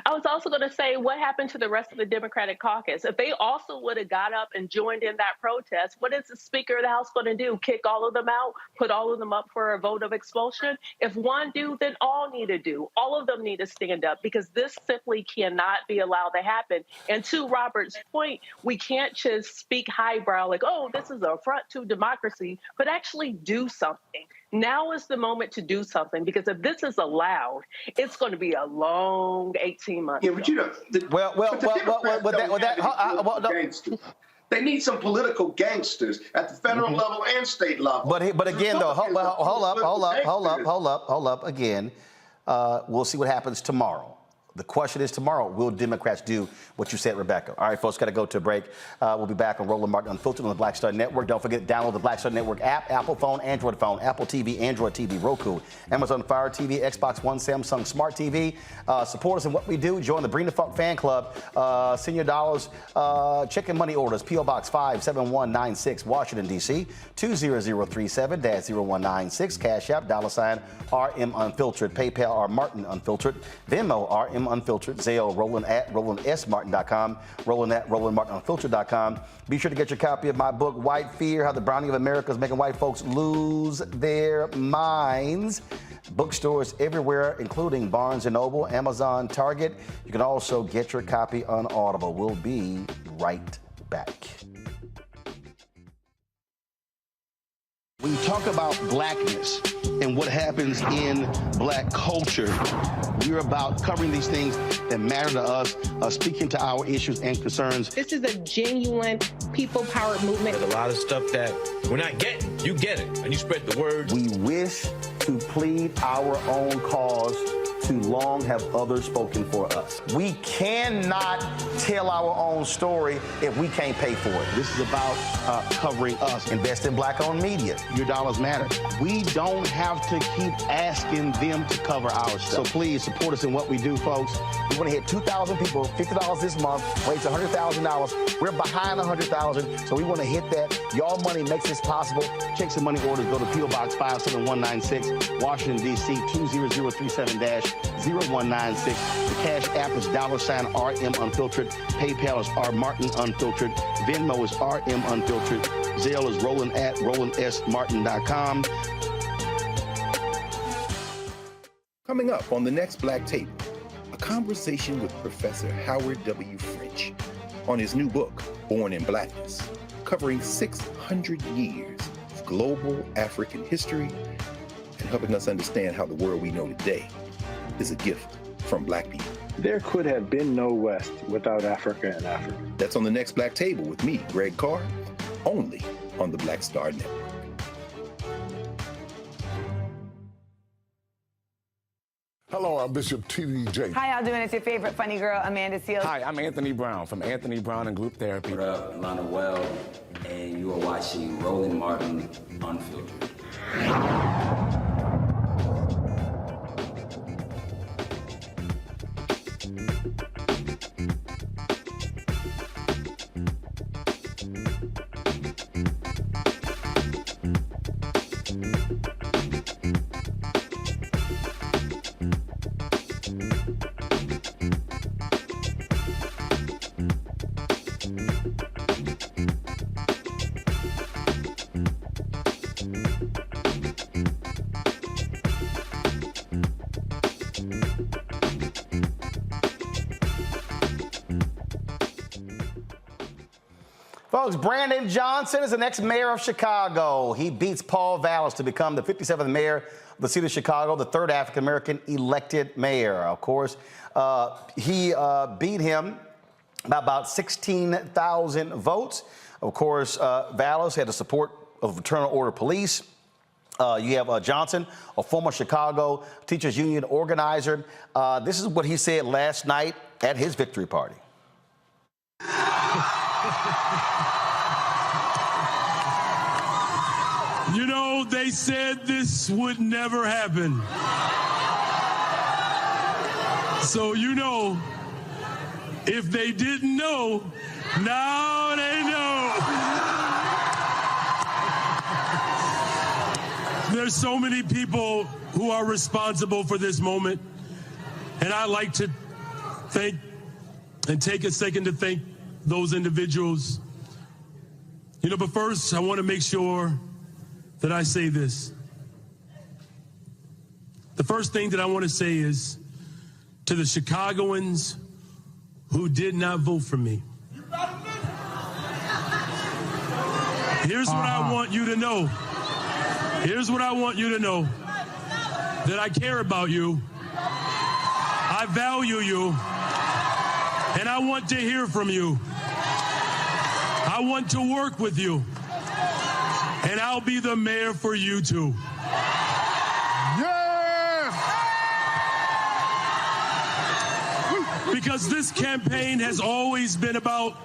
I was also going to say, what happened to the rest of the Democratic caucus? If they also would have got up and joined in that protest, what is the Speaker of the House going to do? Kick all of them out? Put all of them up for a vote of expulsion? If one do, then all need to do. All of them need to stand up, because this simply cannot be allowed to happen. And to Robert's point, we can't just speak highbrow like, oh, this is an affront to democracy, but actually do something. Now is the moment to do something, because if this is allowed, it's going to be a long 18 months. Yeah, but you know, they need some political gangsters at the federal level and state level. But again, though, hold up. Again, we'll see what happens tomorrow. The question is tomorrow, will Democrats do what you said, Rebecca? All right, folks, got to go to a break. We'll be back on Roland Martin Unfiltered on the Black Star Network. Don't forget to download the Black Star Network app, Apple phone, Android phone, Apple TV, Android TV, Roku, Amazon Fire TV, Xbox One, Samsung Smart TV. Support us in what we do. Join the Bring the Funk fan club. Senior dollars, chicken money orders, P.O. Box 57196, Washington, D.C., 20037-0196. Cash App, $RM Unfiltered. PayPal, R Martin Unfiltered. Venmo, RM Unfiltered. Zelle, Roland at RolandSMartin.com. Roland at RolandMartinUnfiltered.com. Be sure to get your copy of my book, White Fear, How the Browning of America is Making White Folks Lose Their Minds. Bookstores everywhere, including Barnes & Noble, Amazon, Target. You can also get your copy on Audible. We'll be right back. When you talk about blackness and what happens in black culture, we're about covering these things that matter to us, speaking to our issues and concerns. This is a genuine people-powered movement. There's a lot of stuff that we're not getting. You get it, and you spread the word. We wish to plead our own cause. Too long have others spoken for us. We cannot tell our own story if we can't pay for it. This is about covering us. Invest in black-owned media. Your dollars matter. We don't have to keep asking them to cover our stuff. So please support us in what we do, folks. We want to hit 2,000 people, $50 this month, raise $100,000. We're behind 100,000, so we want to hit that. Y'all money makes this possible. Check some money orders. Go to P.O. Box 57196, Washington, D.C., 20037-0196. The Cash App is $RM Unfiltered. PayPal is R Martin Unfiltered. Venmo is RM Unfiltered. Zelle is Roland at RolandSMartin.com. Coming up on the next Black Tape, a conversation with Professor Howard W. French on his new book, Born in Blackness, covering 600 years of global African history and helping us understand how the world we know today is a gift from black people. There could have been no West without Africa and Africa. That's on the next Black Table with me, Greg Carr, only on the Black Star Network. Hello, I'm Bishop T.D. Hi, y'all doing? It's your favorite funny girl, Amanda Seals. Hi, I'm Anthony Brown from Anthony Brown and Group Therapy. What up, Lana Well, and you are watching Roland Martin Unfiltered. Folks, Brandon Johnson is the next mayor of Chicago. He beats Paul Vallas to become the 57th mayor of the city of Chicago, the third African-American elected mayor. Of course, he beat him by about 16,000 votes. Of course, Vallas had the support of Fraternal Order Police. You have Johnson, a former Chicago Teachers Union organizer. This is what he said last night at his victory party. You know, they said this would never happen. So, you know, if they didn't know, now they know. There's so many people who are responsible for this moment, and I like to thank and take a second to thank those individuals. You know, but first, I want to make sure that I say this. The first thing that I want to say is to the Chicagoans who did not vote for me. Here's what I want you to know. Here's what I want you to know. That I care about you. I value you. And I want to hear from you. I want to work with you. And I'll be the mayor for you too. Because this campaign has always been about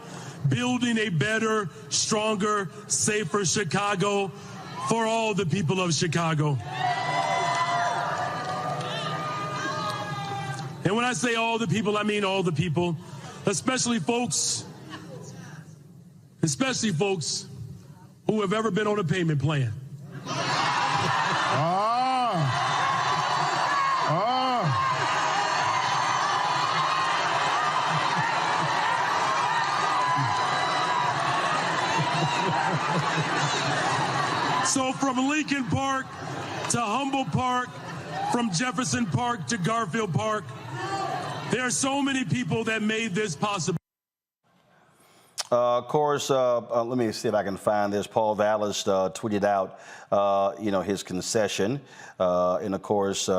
building a better, stronger, safer Chicago for all the people of Chicago. And when I say all the people, I mean all the people, especially folks who have ever been on a payment plan. So from Lincoln Park to Humboldt Park, from Jefferson Park to Garfield Park, there are so many people that made this possible. Of course, let me see if I can find this. Paul Vallis tweeted out, his concession. And of course, you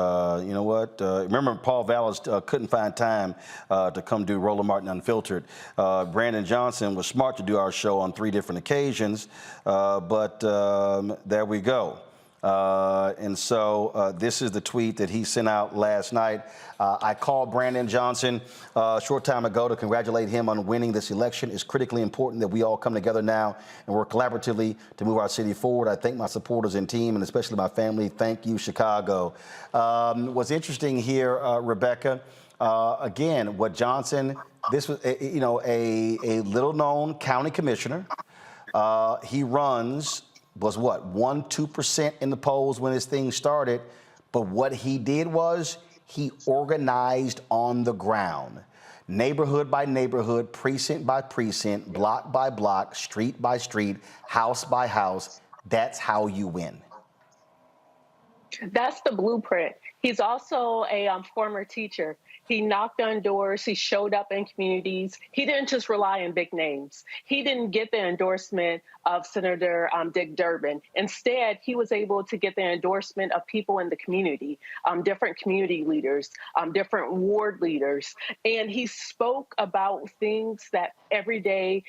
know what? Remember, Paul Vallis couldn't find time to come do Roland Martin Unfiltered. Brandon Johnson was smart to do our show on 3 different occasions, but there we go. And so this is the tweet that he sent out last night. I called Brandon Johnson a short time ago to congratulate him on winning this election. It's critically important that we all come together now and work collaboratively to move our city forward. I thank my supporters and team, and especially my family. Thank you, Chicago. What's interesting here, Rebecca, again, what Johnson, this was, a little-known county commissioner. He was what, 1-2% in the polls when this thing started, but what he did was he organized on the ground, neighborhood by neighborhood, precinct by precinct, block by block, street by street, house by house. That's how you win. That's the blueprint. He's also a former teacher. He knocked on doors. He showed up in communities. He didn't just rely on big names. He didn't get the endorsement of Senator Dick Durbin. Instead, he was able to get the endorsement of people in the community, different community leaders, different ward leaders. And he spoke about things that everyday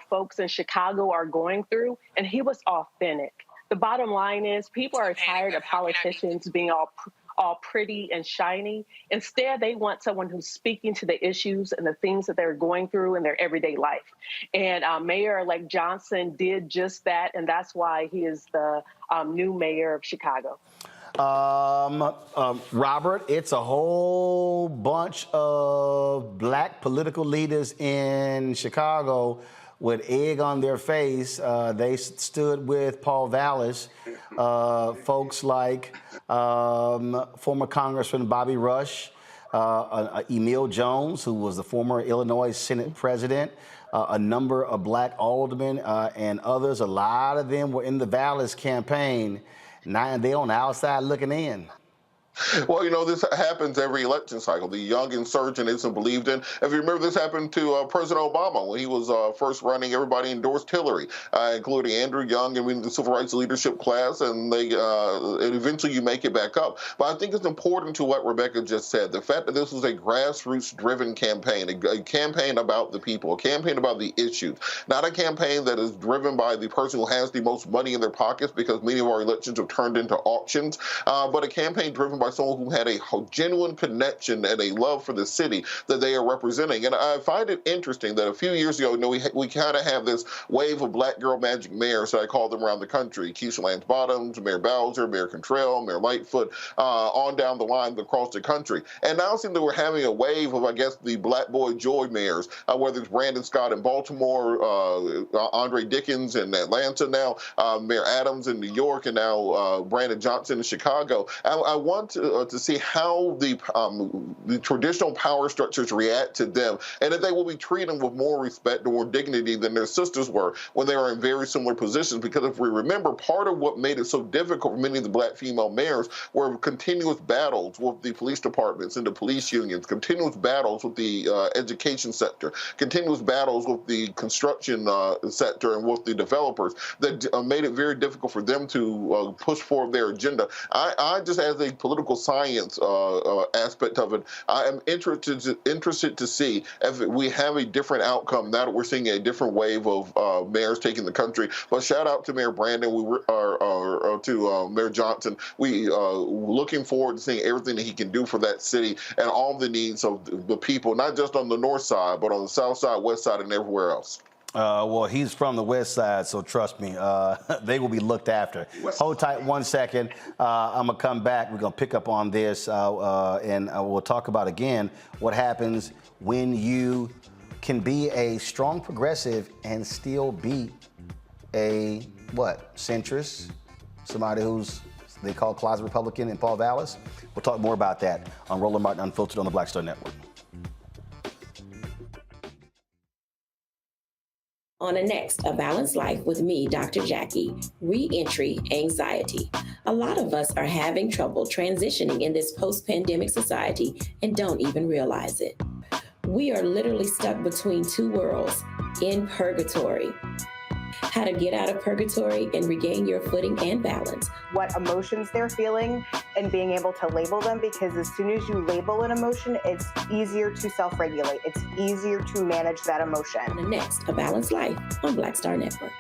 folks in Chicago are going through, and he was authentic. The bottom line is people are tired of politicians being all pretty and shiny. Instead, they want someone who's speaking to the issues and the things that they're going through in their everyday life. And Mayor-elect Johnson did just that, and that's why he is the new mayor of Chicago. Robert, it's a whole bunch of black political leaders in Chicago with egg on their face. They stood with Paul Vallis, folks like former Congressman Bobby Rush, Emil Jones, who was the former Illinois Senate president, a number of black aldermen and others. A lot of them were in the Vallis campaign. Now they're on the outside looking in. Well, this happens every election cycle. The young insurgent isn't believed in. If you remember, this happened to President Obama when he was first running. Everybody endorsed Hillary, including Andrew Young and the civil rights leadership class, and and eventually you make it back up. But I think it's important to what Rebecca just said. The fact that this was a grassroots-driven campaign, a campaign about the people, a campaign about the issues, not a campaign that is driven by the person who has the most money in their pockets, because many of our elections have turned into auctions, but a campaign driven by someone who had a genuine connection and a love for the city that they are representing. And I find it interesting that a few years ago, we kind of have this wave of black girl magic mayors that I call them around the country. Keisha Lance Bottoms, Mayor Bowser, Mayor Cantrell, Mayor Lightfoot, on down the line across the country. And now it seems that we're having a wave of, I guess, the Black Boy Joy mayors, whether it's Brandon Scott in Baltimore, Andre Dickens in Atlanta now, Mayor Adams in New York, and now Brandon Johnson in Chicago. I want to see how the traditional power structures react to them, and that they will be treated with more respect and more dignity than their sisters were when they were in very similar positions. Because if we remember, part of what made it so difficult for many of the black female mayors were continuous battles with the police departments and the police unions, continuous battles with the education sector, continuous battles with the construction sector and with the developers that made it very difficult for them to push forward their agenda. I just, as a political science aspect of it, I am interested to see if we have a different outcome now that we're seeing a different wave of mayors taking the country. But shout out to Mayor Brandon, to Mayor Johnson. We looking forward to seeing everything that he can do for that city and all the needs of the people, not just on the north side, but on the south side, west side, and everywhere else. Well, he's from the west side, so trust me, they will be looked after. Hold tight 1 second. I'm going to come back. We're going to pick up on this, and we'll talk about, again, what happens when you can be a strong progressive and still be a, centrist, somebody who's, they call closet Republican in Paul Vallis. We'll talk more about that on Roland Martin Unfiltered on the Black Star Network. On the next A Balanced Life with me, Dr. Jackie, re-entry anxiety. A lot of us are having trouble transitioning in this post-pandemic society and don't even realize it. We are literally stuck between two worlds, in purgatory. How to get out of purgatory and regain your footing and balance. What emotions they're feeling and being able to label them, because as soon as you label an emotion, it's easier to self-regulate. It's easier to manage that emotion. On the next A Balanced Life on Black Star Network.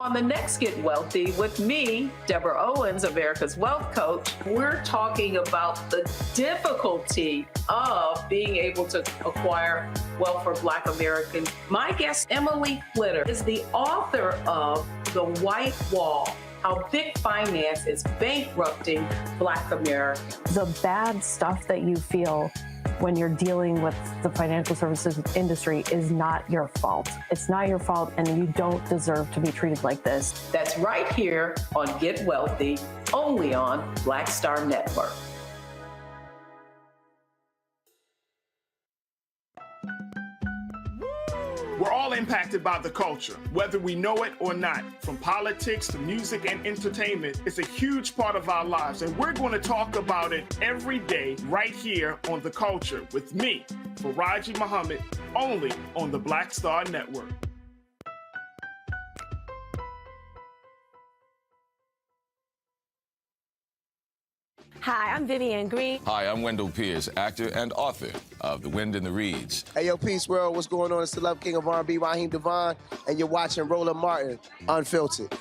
On the next Get Wealthy with me, Deborah Owens, America's Wealth Coach, we're talking about the difficulty of being able to acquire wealth for Black Americans. My guest, Emily Flitter, is the author of The White Wall: How Big Finance is Bankrupting Black Americans. The bad stuff that you feel when you're dealing with the financial services industry is not your fault. It's not your fault, and you don't deserve to be treated like this. That's right here on Get Wealthy, only on Black Star Network. We're all impacted by the culture, whether we know it or not. From politics to music and entertainment, it's a huge part of our lives, and we're going to talk about it every day right here on The Culture with me, Faraji Muhammad, only on the Black Star Network. Hi, I'm Vivian Green. Hi, I'm Wendell Pierce, actor and author of The Wind in the Reeds. Hey, yo, Peace World, what's going on? It's the Love King of R&B, Raheem Devon, and you're watching Roland Martin Unfiltered.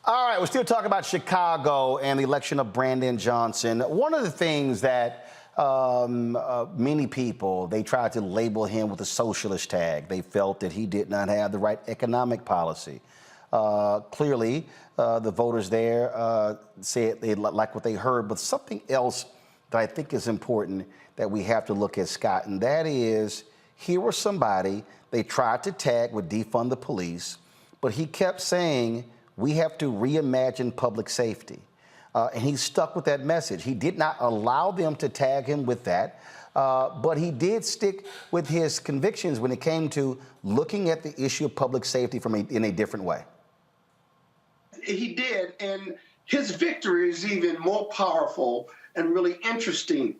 All right, we're still talking about Chicago and the election of Brandon Johnson. One of the things that many people, they tried to label him with a socialist tag. They felt that he did not have the right economic policy. Clearly, the voters there said they like what they heard, but something else that I think is important that we have to look at, Scott, and that is, here was somebody they tried to tag with defund the police, but he kept saying, we have to reimagine public safety. And he stuck with that message. He did not allow them to tag him with that, but he did stick with his convictions when it came to looking at the issue of public safety in a different way. He did, and his victory is even more powerful and really interesting.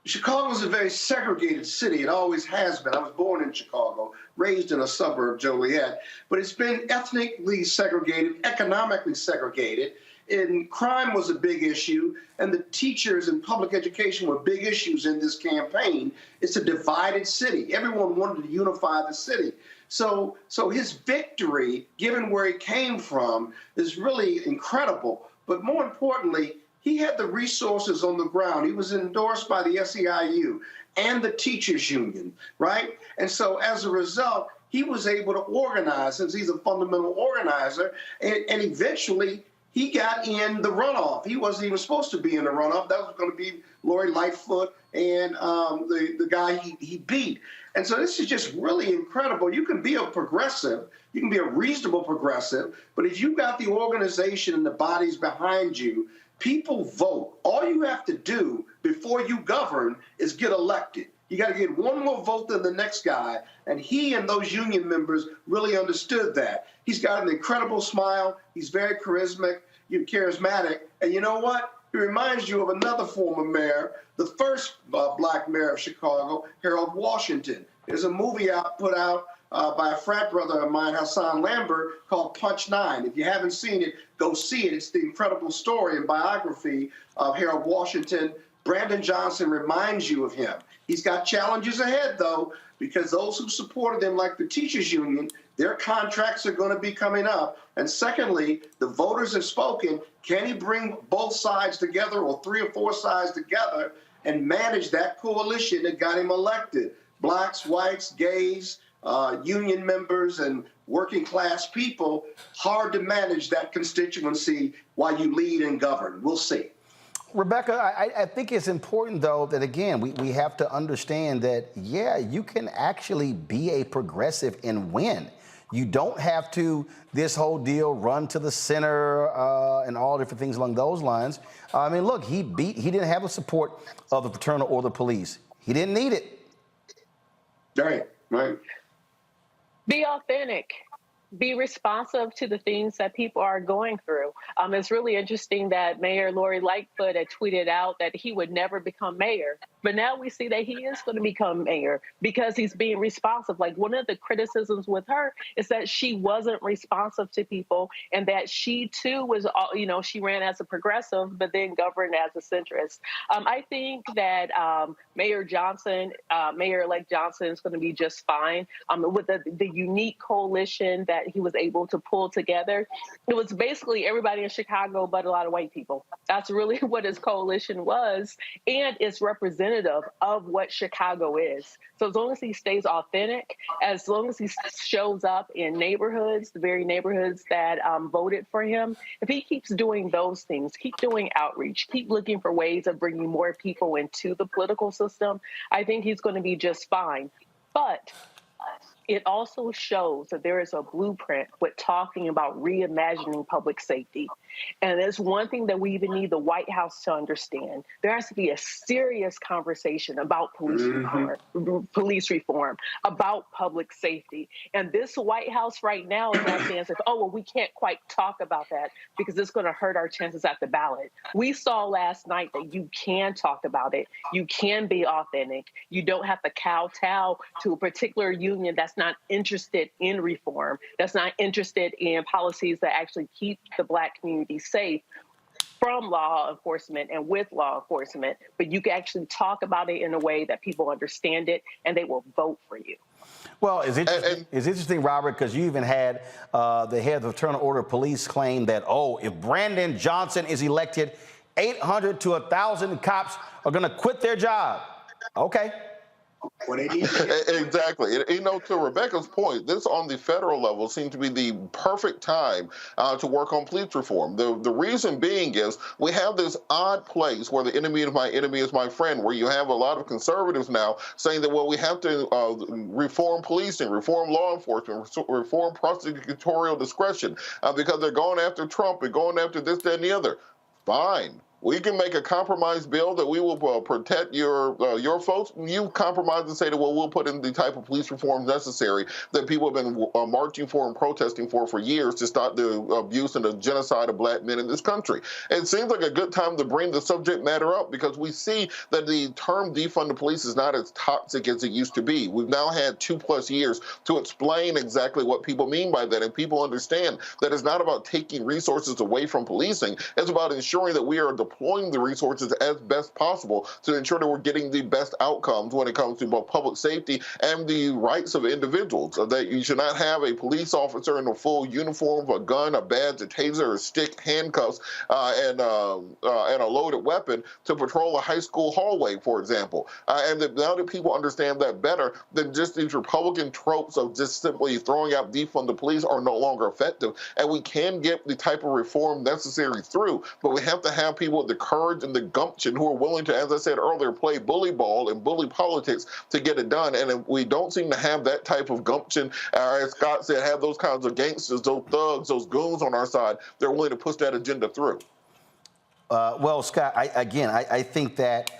Chicago is a very segregated city. It always has been. I was born in Chicago, raised in a suburb, Joliet, but it's been ethnically segregated, economically segregated, and crime was a big issue, and the teachers and public education were big issues in this campaign. It's a divided city. Everyone wanted to unify the city. So his victory, given where he came from, is really incredible. But more importantly, he had the resources on the ground. He was endorsed by the SEIU and the teachers union, right? And so as a result, he was able to organize, since he's a fundamental organizer, and eventually he got in the runoff. He wasn't even supposed to be in the runoff. That was going to be Lori Lightfoot and the guy he beat. And so this is just really incredible. You can be a progressive, you can be a reasonable progressive, but if you got the organization and the bodies behind you, people vote. All you have to do before you govern is get elected. You got to get one more vote than the next guy, and he and those union members really understood that. He's got an incredible smile. He's very charismatic, and you know what? He reminds you of another former mayor, the first black mayor of Chicago, Harold Washington. There's a movie put out by a frat brother of mine, Hassan Lambert, called Punch 9. If you haven't seen it, go see it. It's the incredible story and biography of Harold Washington. Brandon Johnson reminds you of him. He's got challenges ahead, though, because those who supported him, like the teachers union, their contracts are going to be coming up. And secondly, the voters have spoken. Can he bring both sides together, or 3 or 4 sides together, and manage that coalition that got him elected? Blacks, whites, gays, union members, and working class people. Hard to manage that constituency while you lead and govern. We'll see. Rebecca, I think it's important, though, that, again, we have to understand that, yeah, you can actually be a progressive and win. You don't have to, this whole deal, run to the center and all different things along those lines. I mean, look, he didn't have the support of the fraternal or the police. He didn't need it. Right. Be authentic. Be responsive to the things that people are going through. It's really interesting that Mayor Lori Lightfoot had tweeted out that he would never become mayor. But now we see that he is going to become mayor because he's being responsive. Like, one of the criticisms with her is that she wasn't responsive to people, and that she too was, she ran as a progressive, but then governed as a centrist. I think that Mayor-elect Johnson is going to be just fine with the unique coalition that he was able to pull together. It was basically everybody in Chicago but a lot of white people. That's really what his coalition was, and it's representative of what Chicago is. So as long as he stays authentic, as long as he shows up in neighborhoods, the very neighborhoods that voted for him, if he keeps doing those things, keep doing outreach, keep looking for ways of bringing more people into the political system, I think he's going to be just fine. But it also shows that there is a blueprint with talking about reimagining public safety. And there's one thing that we even need the White House to understand. There has to be a serious conversation about police reform, about public safety. And this White House right now is not saying, we can't quite talk about that because it's going to hurt our chances at the ballot. We saw last night that you can talk about it. You can be authentic. You don't have to kowtow to a particular union that's not interested in reform, that's not interested in policies that actually keep the Black community safe from law enforcement and with law enforcement, but you can actually talk about it in a way that people understand it and they will vote for you. Well, it's interesting, Robert, because you even had the head of the Fraternal Order of Police claim that, if Brandon Johnson is elected, 800 to 1,000 cops are going to quit their job. Okay. Exactly. To Rebecca's point, this on the federal level seems to be the perfect time to work on police reform. The reason being is we have this odd place where the enemy of my enemy is my friend, where you have a lot of conservatives now saying that, we have to reform policing, reform law enforcement, reform prosecutorial discretion because they're going after Trump and going after this, that, and the other. Fine. We can make a compromise bill that we will protect your folks. You compromise and say that, we'll put in the type of police reforms necessary that people have been marching for and protesting for years to stop the abuse and the genocide of Black men in this country. It seems like a good time to bring the subject matter up because we see that the term defund the police is not as toxic as it used to be. We've now had 2+ years to explain exactly what people mean by that, and people understand that it's not about taking resources away from policing. It's about ensuring that we are deploying the resources as best possible to ensure that we're getting the best outcomes when it comes to both public safety and the rights of individuals. That you should not have a police officer in a full uniform, a gun, a badge, a taser, a stick, handcuffs, and a loaded weapon to patrol a high school hallway, for example. And now that people understand that better, then just these Republican tropes of just simply throwing out defund the police are no longer effective. And we can get the type of reform necessary through, but we have to have people with the courage and the gumption who are willing to, as I said earlier, play bully ball and bully politics to get it done. And if we don't seem to have that type of gumption, as Scott said, have those kinds of gangsters, those thugs, those goons on our side, they're willing to push that agenda through. Well, Scott, I think that,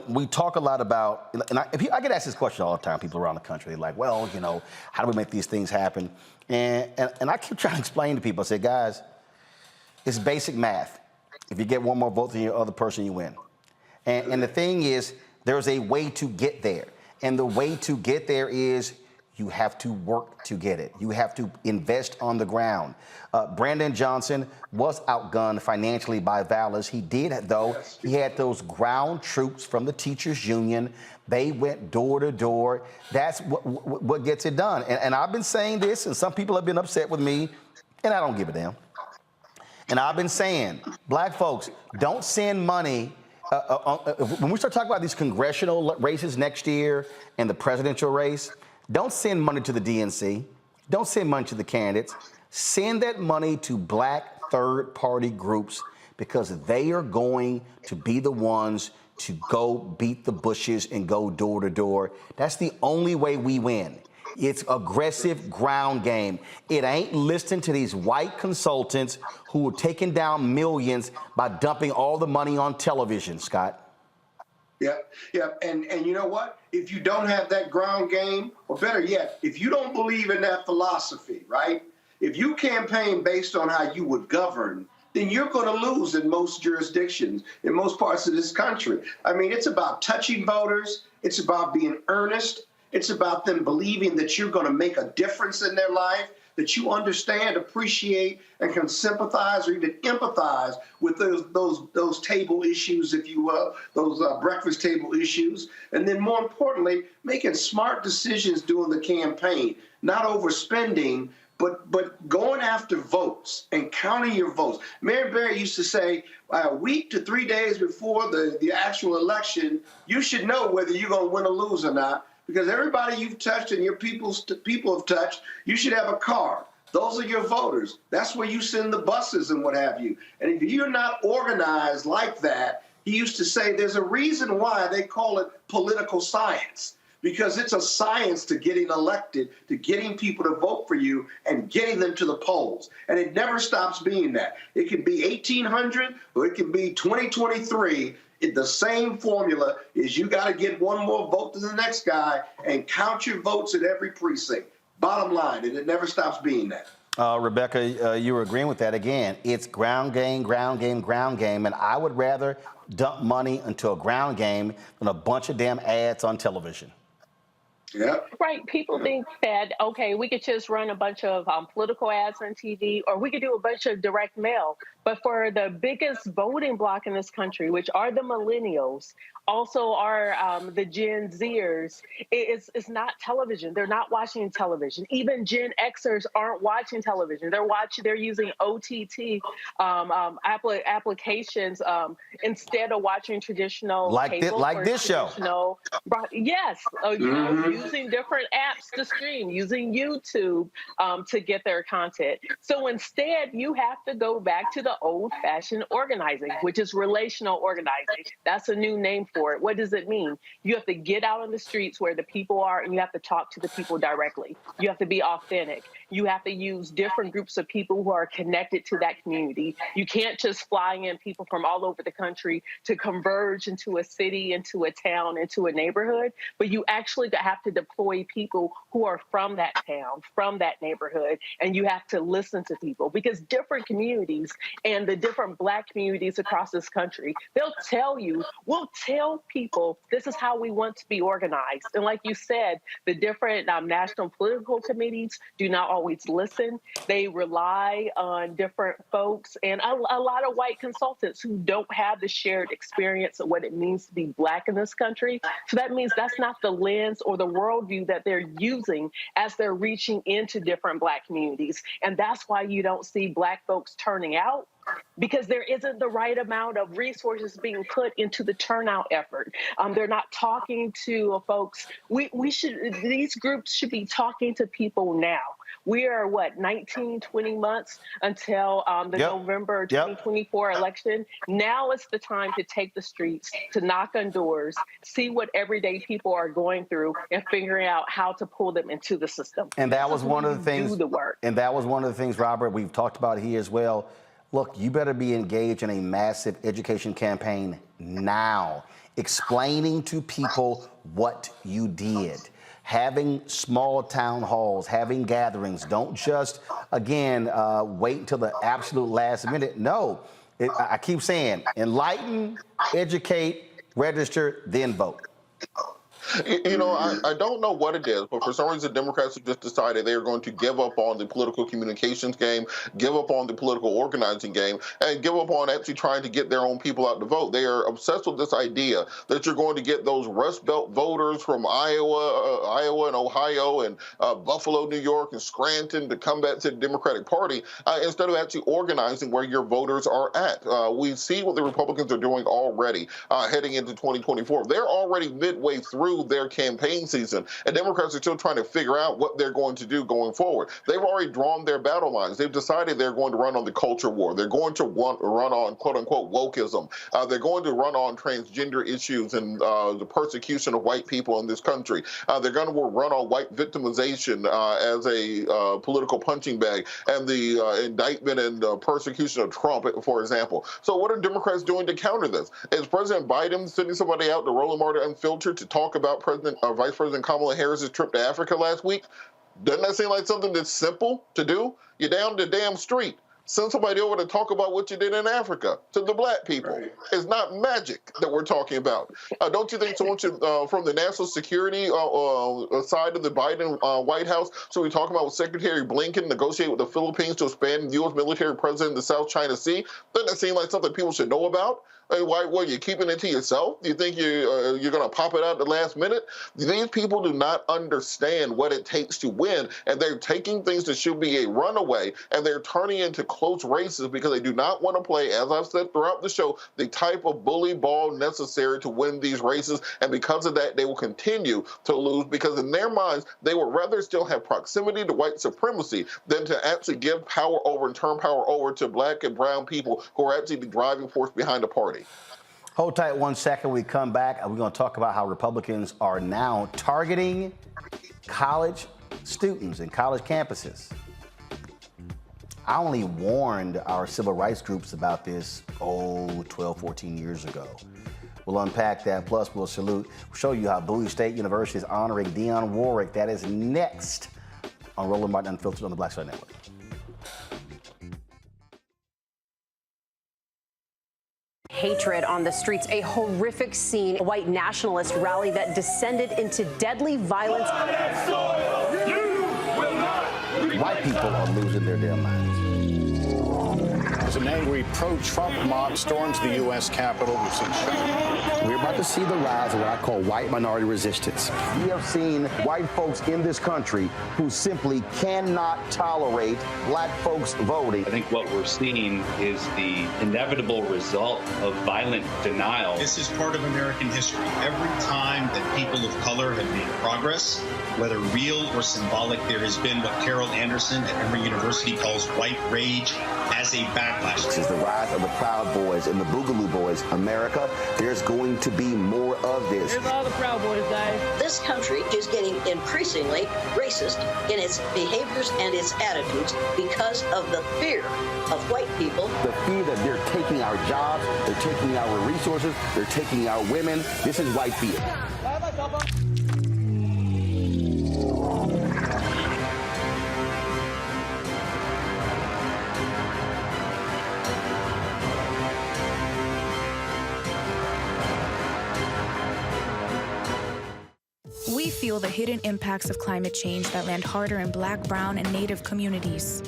we talk a lot about, and I get asked this question all the time, people around the country, they're like, well, how do we make these things happen? And I keep trying to explain to people, I say, guys, it's basic math. If you get one more vote than your other person, you win. And the thing is, there's a way to get there. And the way to get there is you have to work to get it. You have to invest on the ground. Brandon Johnson was outgunned financially by Vallis. He did, though. He had those ground troops from the teachers union. They went door to door. That's what gets it done. And I've been saying this, and some people have been upset with me, and I don't give a damn. And I've been saying, black folks, don't send money. When we start talking about these congressional races next year and the presidential race, don't send money to the DNC. Don't send money to the candidates. Send that money to black third-party groups because they are going to be the ones to go beat the bushes and go door to door. That's the only way we win. It's aggressive ground game. It ain't listening to these white consultants who are taking down millions by dumping all the money on television, Scott. Yeah. And you know what? If you don't have that ground game, or better yet, if you don't believe in that philosophy, right? If you campaign based on how you would govern, then you're going to lose in most jurisdictions, in most parts of this country. I mean, it's about touching voters. It's about being earnest. It's about them believing that you're going to make a difference in their life, that you understand, appreciate, and can sympathize or even empathize with those table issues, if you will, those breakfast table issues. And then more importantly, making smart decisions during the campaign, not overspending, but going after votes and counting your votes. Mary Berry used to say, a week to 3 days before the actual election, you should know whether you're going to win or lose or not. Because everybody you've touched and your people have touched, you should have a card. Those are your voters. That's where you send the buses and what have you. And if you're not organized like that, he used to say there's a reason why they call it political science. Because it's a science to getting elected, to getting people to vote for you and getting them to the polls. And it never stops being that. It can be 1800 or it can be 2023. The same formula is you got to get one more vote than the next guy and count your votes at every precinct. Bottom line, and it never stops being that. Rebecca, you were agreeing with that again. It's ground game, ground game, ground game, and I would rather dump money into a ground game than a bunch of damn ads on television. Yeah. Right. People think that, okay, we could just run a bunch of political ads on TV, or we could do a bunch of direct mail. But for the biggest voting bloc in this country, which are the millennials, also are the Gen Zers, it's not television. They're not watching television. Even Gen Xers aren't watching television. They're using OTT applications instead of watching traditional cable like this show. Yes, using different apps to stream, using YouTube to get their content. So instead, you have to go back to the old-fashioned organizing, which is relational organizing. That's a new name for it. What does it mean? You have to get out on the streets where the people are, and you have to talk to the people directly. You have to be authentic. You have to use different groups of people who are connected to that community. You can't just fly in people from all over the country to converge into a city, into a town, into a neighborhood, but you actually have to deploy people who are from that town, from that neighborhood, and you have to listen to people, because different communities and the different Black communities across this country, they'll tell you, we'll tell people this is how we want to be organized. And like you said, the different national political committees do not always listen. They rely on different folks and a lot of white consultants who don't have the shared experience of what it means to be Black in this country. So that means that's not the lens or the worldview that they're using as they're reaching into different Black communities. And that's why you don't see Black folks turning out, because there isn't the right amount of resources being put into the turnout effort. They're not talking to folks. These groups should be talking to people now. We are, 19, 20 months until the November 2024 election. Now is the time to take the streets, to knock on doors, see what everyday people are going through, and figuring out how to pull them into the system. And that was one of the things. Do the work. And that was one of the things, Robert, we've talked about here as well. Look, you better be engaged in a massive education campaign now, explaining to people what you did. Having small town halls, having gatherings. Don't just, again, wait until the absolute last minute. No, I keep saying, enlighten, educate, register, then vote. You know, I don't know what it is, but for some reason, Democrats have just decided they are going to give up on the political communications game, give up on the political organizing game, and give up on actually trying to get their own people out to vote. They are obsessed with this idea that you're going to get those Rust Belt voters from Iowa and Ohio and Buffalo, New York, and Scranton to come back to the Democratic Party instead of actually organizing where your voters are at. We see what the Republicans are doing already heading into 2024. They're already midway through their campaign season, and Democrats are still trying to figure out what they're going to do going forward. They've already drawn their battle lines. They've decided they're going to run on the culture war. They're going to run on quote-unquote wokeism. They're going to run on transgender issues and the persecution of white people in this country. They're going to run on white victimization as a political punching bag, and the indictment and persecution of Trump, for example. So what are Democrats doing to counter this? Is President Biden sending somebody out to Roland Martin Unfiltered to talk about Vice President Kamala Harris's trip to Africa last week? Doesn't that seem like something that's simple to do? You're down the damn street. Send somebody over to talk about what you did in Africa to the Black people. Right. It's not magic that we're talking about. Don't you think someone should, from the national security side of the Biden White House, so we talk about with Secretary Blinken negotiate with the Philippines to expand the U.S. military presence in the South China Sea? Doesn't that seem like something people should know about? Why are you keeping it to yourself? Do you think you're going to pop it out at the last minute? These people do not understand what it takes to win, and they're taking things that should be a runaway, and they're turning into close races because they do not want to play, as I've said throughout the show, the type of bully ball necessary to win these races, and because of that, they will continue to lose because in their minds, they would rather still have proximity to white supremacy than to actually give power over and turn power over to Black and brown people who are actually the driving force behind the party. Hold tight 1 second. We come back and we're going to talk about how Republicans are now targeting college students and college campuses. I only warned our civil rights groups about this, 12, 14 years ago. We'll unpack that. Plus, we'll show you how Bowie State University is honoring Dionne Warwick. That is next on Roland Martin Unfiltered on the Black Star Network. Hatred on the streets, a horrific scene, a white nationalist rally that descended into deadly violence. White people are losing their damn minds. As an angry pro-Trump mob storms the U.S. Capitol, we're about to see the rise of what I call white minority resistance. We have seen white folks in this country who simply cannot tolerate Black folks voting. I think what we're seeing is the inevitable result of violent denial. This is part of American history. Every time that people of color have made progress, whether real or symbolic, there has been what Carol Anderson at Emory University calls white rage as a backlash. This is the rise of the Proud Boys and the Boogaloo Boys. America, there's going to be more of this. Here's all the Proud Boys, guys. This country is getting increasingly racist in its behaviors and its attitudes because of the fear of white people. The fear that they're taking our jobs, they're taking our resources, they're taking our women. This is white fear. feel the hidden impacts of climate change that land harder in Black, brown, and Native communities.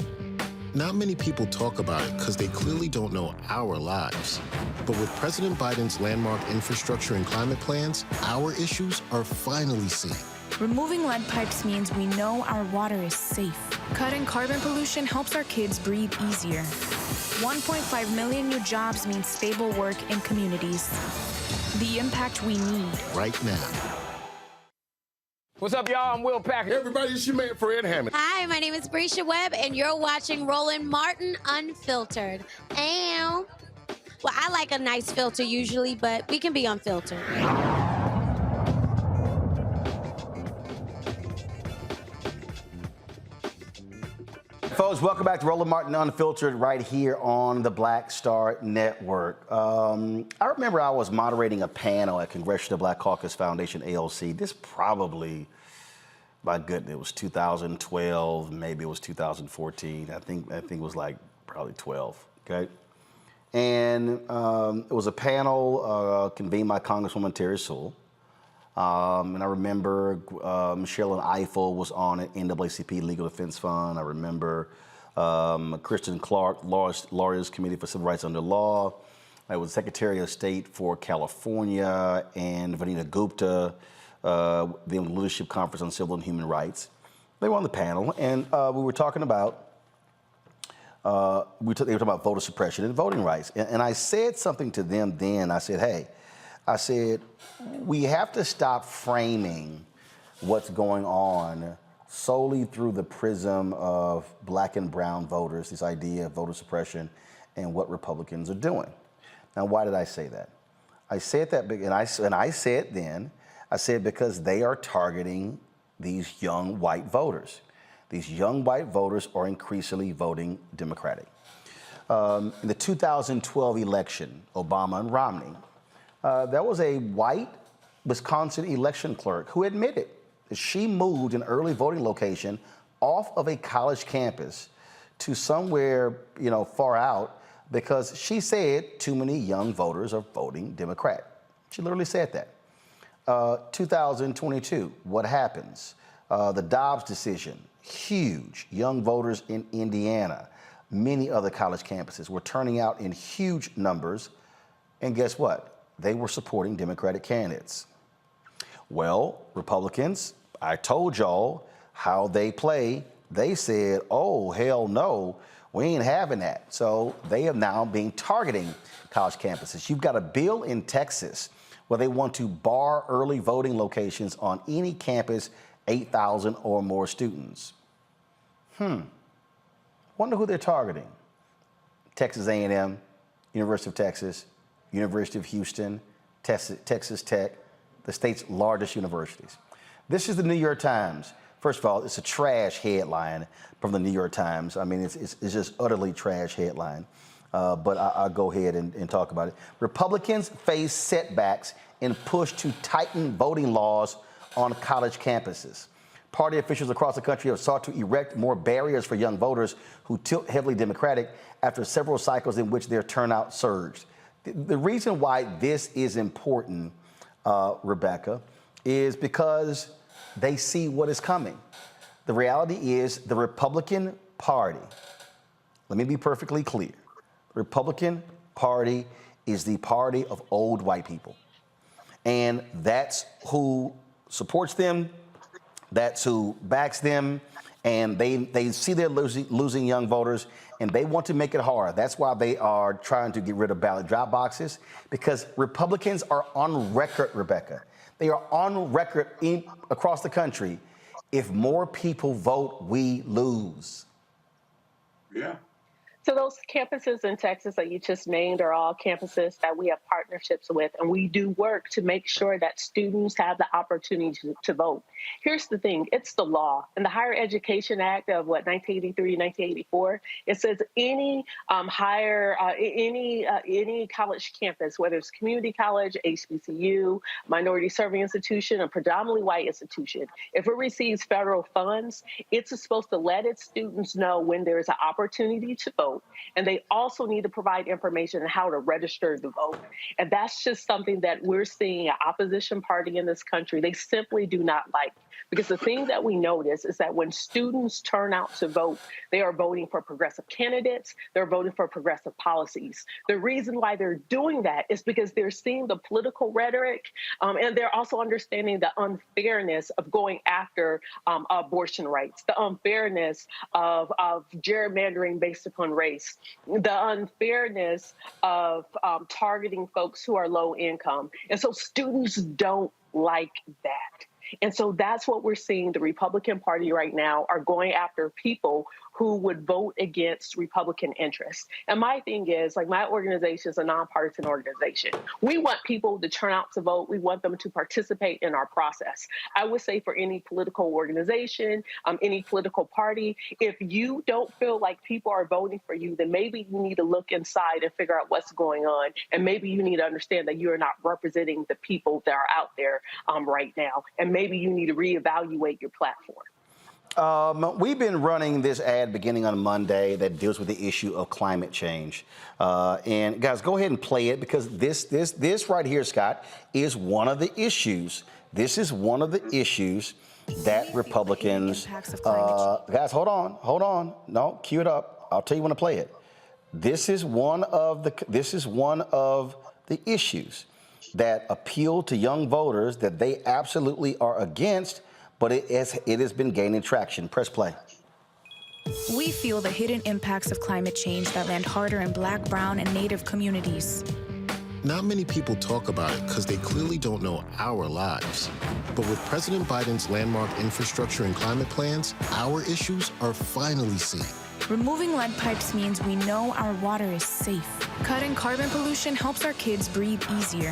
Not many people talk about it because they clearly don't know our lives. But with President Biden's landmark infrastructure and climate plans, our issues are finally seen. Removing lead pipes means we know our water is safe. Cutting carbon pollution helps our kids breathe easier. 1.5 million new jobs means stable work in communities. The impact we need. Right now. What's up, y'all? I'm Will Packer. Hey, everybody, it's your man, Fred Hammond. Hi, my name is Brescia Webb, and you're watching Roland Martin Unfiltered. And, well, I like a nice filter usually, but we can be unfiltered. Folks, welcome back to Roland Martin Unfiltered right here on the Black Star Network. I remember I was moderating a panel at Congressional Black Caucus Foundation, ALC. This probably, my goodness, it was 2012, maybe it was 2014. I think it was like probably 12, okay? And it was a panel convened by Congresswoman Terry Sewell. And I remember Michelle and Eiffel was on it, NAACP Legal Defense Fund. I remember Kristen Clark, Lawyers Committee for Civil Rights Under Law. I was Secretary of State for California, and Vanita Gupta, the Leadership Conference on Civil and Human Rights. They were on the panel, and we were talking about they were talking about voter suppression and voting rights. And I said something to them then. I said, hey, we have to stop framing what's going on solely through the prism of Black and brown voters, this idea of voter suppression and what Republicans are doing. Now, why did I say that? I said that, and I said then, I said because they are targeting these young white voters. These young white voters are increasingly voting Democratic. In the 2012 election, Obama and Romney, there was a white Wisconsin election clerk who admitted that she moved an early voting location off of a college campus to somewhere, far out because she said too many young voters are voting Democrat. She literally said that. 2022, what happens? The Dobbs decision, huge. Young voters in Indiana, many other college campuses were turning out in huge numbers. And guess what? They were supporting Democratic candidates. Well, Republicans, I told y'all how they play. They said, oh, hell no, we ain't having that. So they have now been targeting college campuses. You've got a bill in Texas where they want to bar early voting locations on any campus, 8,000 or more students. Wonder who they're targeting. Texas A&M, University of Texas, University of Houston, Texas Tech, the state's largest universities. This is the New York Times. First of all, it's a trash headline from the New York Times. I mean, it's just utterly trash headline. But I'll go ahead and talk about it. Republicans face setbacks in push to tighten voting laws on college campuses. Party officials across the country have sought to erect more barriers for young voters who tilt heavily Democratic after several cycles in which their turnout surged. The reason why this is important, Rebecca, is because they see what is coming. The reality is the Republican Party, let me be perfectly clear, the Republican Party is the party of old white people. And that's who supports them, that's who backs them, and they see they're losing young voters, and they want to make it hard. That's why they are trying to get rid of ballot drop boxes, because Republicans are on record, Rebecca. They are on record across the country. If more people vote, we lose. Yeah. So those campuses in Texas that you just named are all campuses that we have partnerships with, and we do work to make sure that students have the opportunity to vote. Here's the thing, it's the law. In the Higher Education Act of 1983, 1984, it says any any college campus, whether it's community college, HBCU, minority serving institution, a predominantly white institution, if it receives federal funds, it's supposed to let its students know when there is an opportunity to vote. And they also need to provide information on how to register to vote. And that's just something that we're seeing an opposition party in this country. They simply do not like. Because the thing that we notice is that when students turn out to vote, they are voting for progressive candidates, they're voting for progressive policies. The reason why they're doing that is because they're seeing the political rhetoric, and they're also understanding the unfairness of going after abortion rights, the unfairness of gerrymandering based upon race, the unfairness of targeting folks who are low income. And so students don't like that. And so that's what we're seeing. The Republican Party right now are going after people who would vote against Republican interests. And my thing is, like, my organization is a nonpartisan organization. We want people to turn out to vote. We want them to participate in our process. I would say for any political organization, any political party, if you don't feel like people are voting for you, then maybe you need to look inside and figure out what's going on. And maybe you need to understand that you're not representing the people that are out there right now. And maybe you need to reevaluate your platform. We've been running this ad beginning on Monday that deals with the issue of climate change. And guys, go ahead and play it, because this right here, Scott, is one of the issues. This is one of the issues that Republicans, guys, hold on. No, cue it up. I'll tell you when to play it. This is one of the issues that appeal to young voters that they absolutely are against, but it has been gaining traction. Press play. We feel the hidden impacts of climate change that land harder in Black, brown, and Native communities. Not many people talk about it because they clearly don't know our lives. But with President Biden's landmark infrastructure and climate plans, our issues are finally seen. Removing lead pipes means we know our water is safe. Cutting carbon pollution helps our kids breathe easier.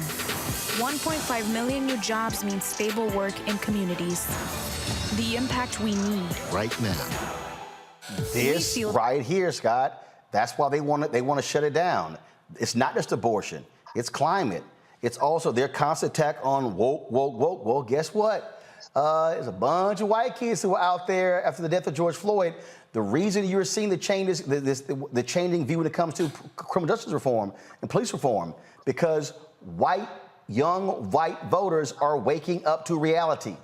1.5 million new jobs means stable work in communities. The impact we need right now. This right here, Scott, that's why they want to shut it down. It's not just abortion, it's climate. It's also their constant attack on woke. Well, guess what? There's a bunch of white kids who are out there after the death of George Floyd. The reason you're seeing the changes, the changing view when it comes to criminal justice reform and police reform, because young white voters are waking up to reality.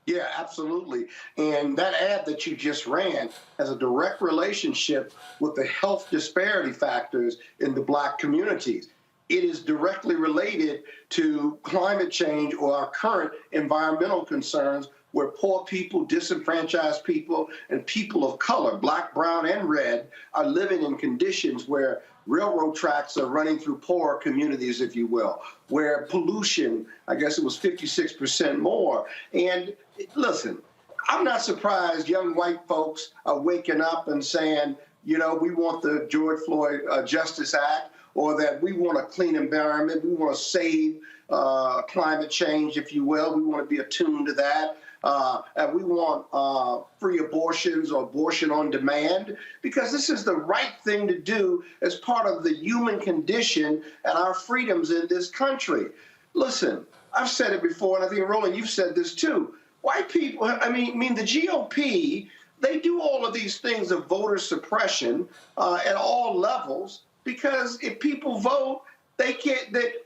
Yeah, absolutely. And that ad that you just ran has a direct relationship with the health disparity factors in the Black communities. It is directly related to climate change or our current environmental concerns, where poor people, disenfranchised people, and people of color, Black, brown, and red, are living in conditions where railroad tracks are running through poor communities, if you will, where pollution, I guess it was 56% more. And listen, I'm not surprised young white folks are waking up and saying, you know, we want the George Floyd Justice Act, or that we want a clean environment, we want to save climate change, if you will. We want to be attuned to that. And we want free abortions or abortion on demand, because this is the right thing to do as part of the human condition and our freedoms in this country. Listen, I've said it before, and I think, Roland, you've said this too. White people, I mean, the GOP, they do all of these things of voter suppression at all levels, because if people vote, the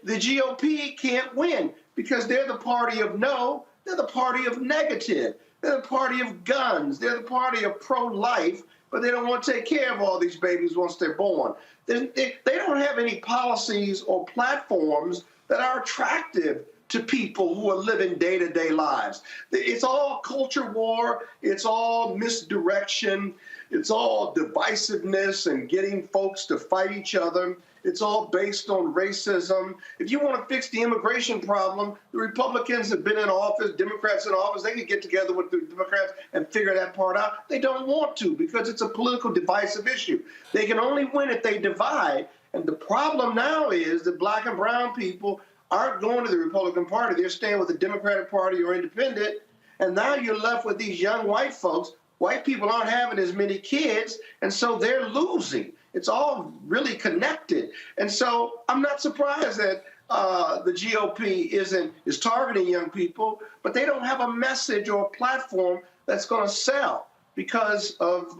GOP can't win, because they're the party of no. They're the party of negative. They're the party of guns. They're the party of pro-life, but they don't want to take care of all these babies once they're born. They don't have any policies or platforms that are attractive to people who are living day-to-day lives. It's all culture war. It's all misdirection. It's all divisiveness and getting folks to fight each other. It's all based on racism. If you want to fix the immigration problem, the Republicans have been in office, Democrats in office, they could get together with the Democrats and figure that part out. They don't want to, because it's a political divisive issue. They can only win if they divide. And the problem now is that Black and brown people aren't going to the Republican Party. They're staying with the Democratic Party or independent. And now you're left with these young white folks. White people aren't having as many kids, and so they're losing. It's all really connected. And so I'm not surprised that the GOP is targeting young people, but they don't have a message or a platform that's going to sell because of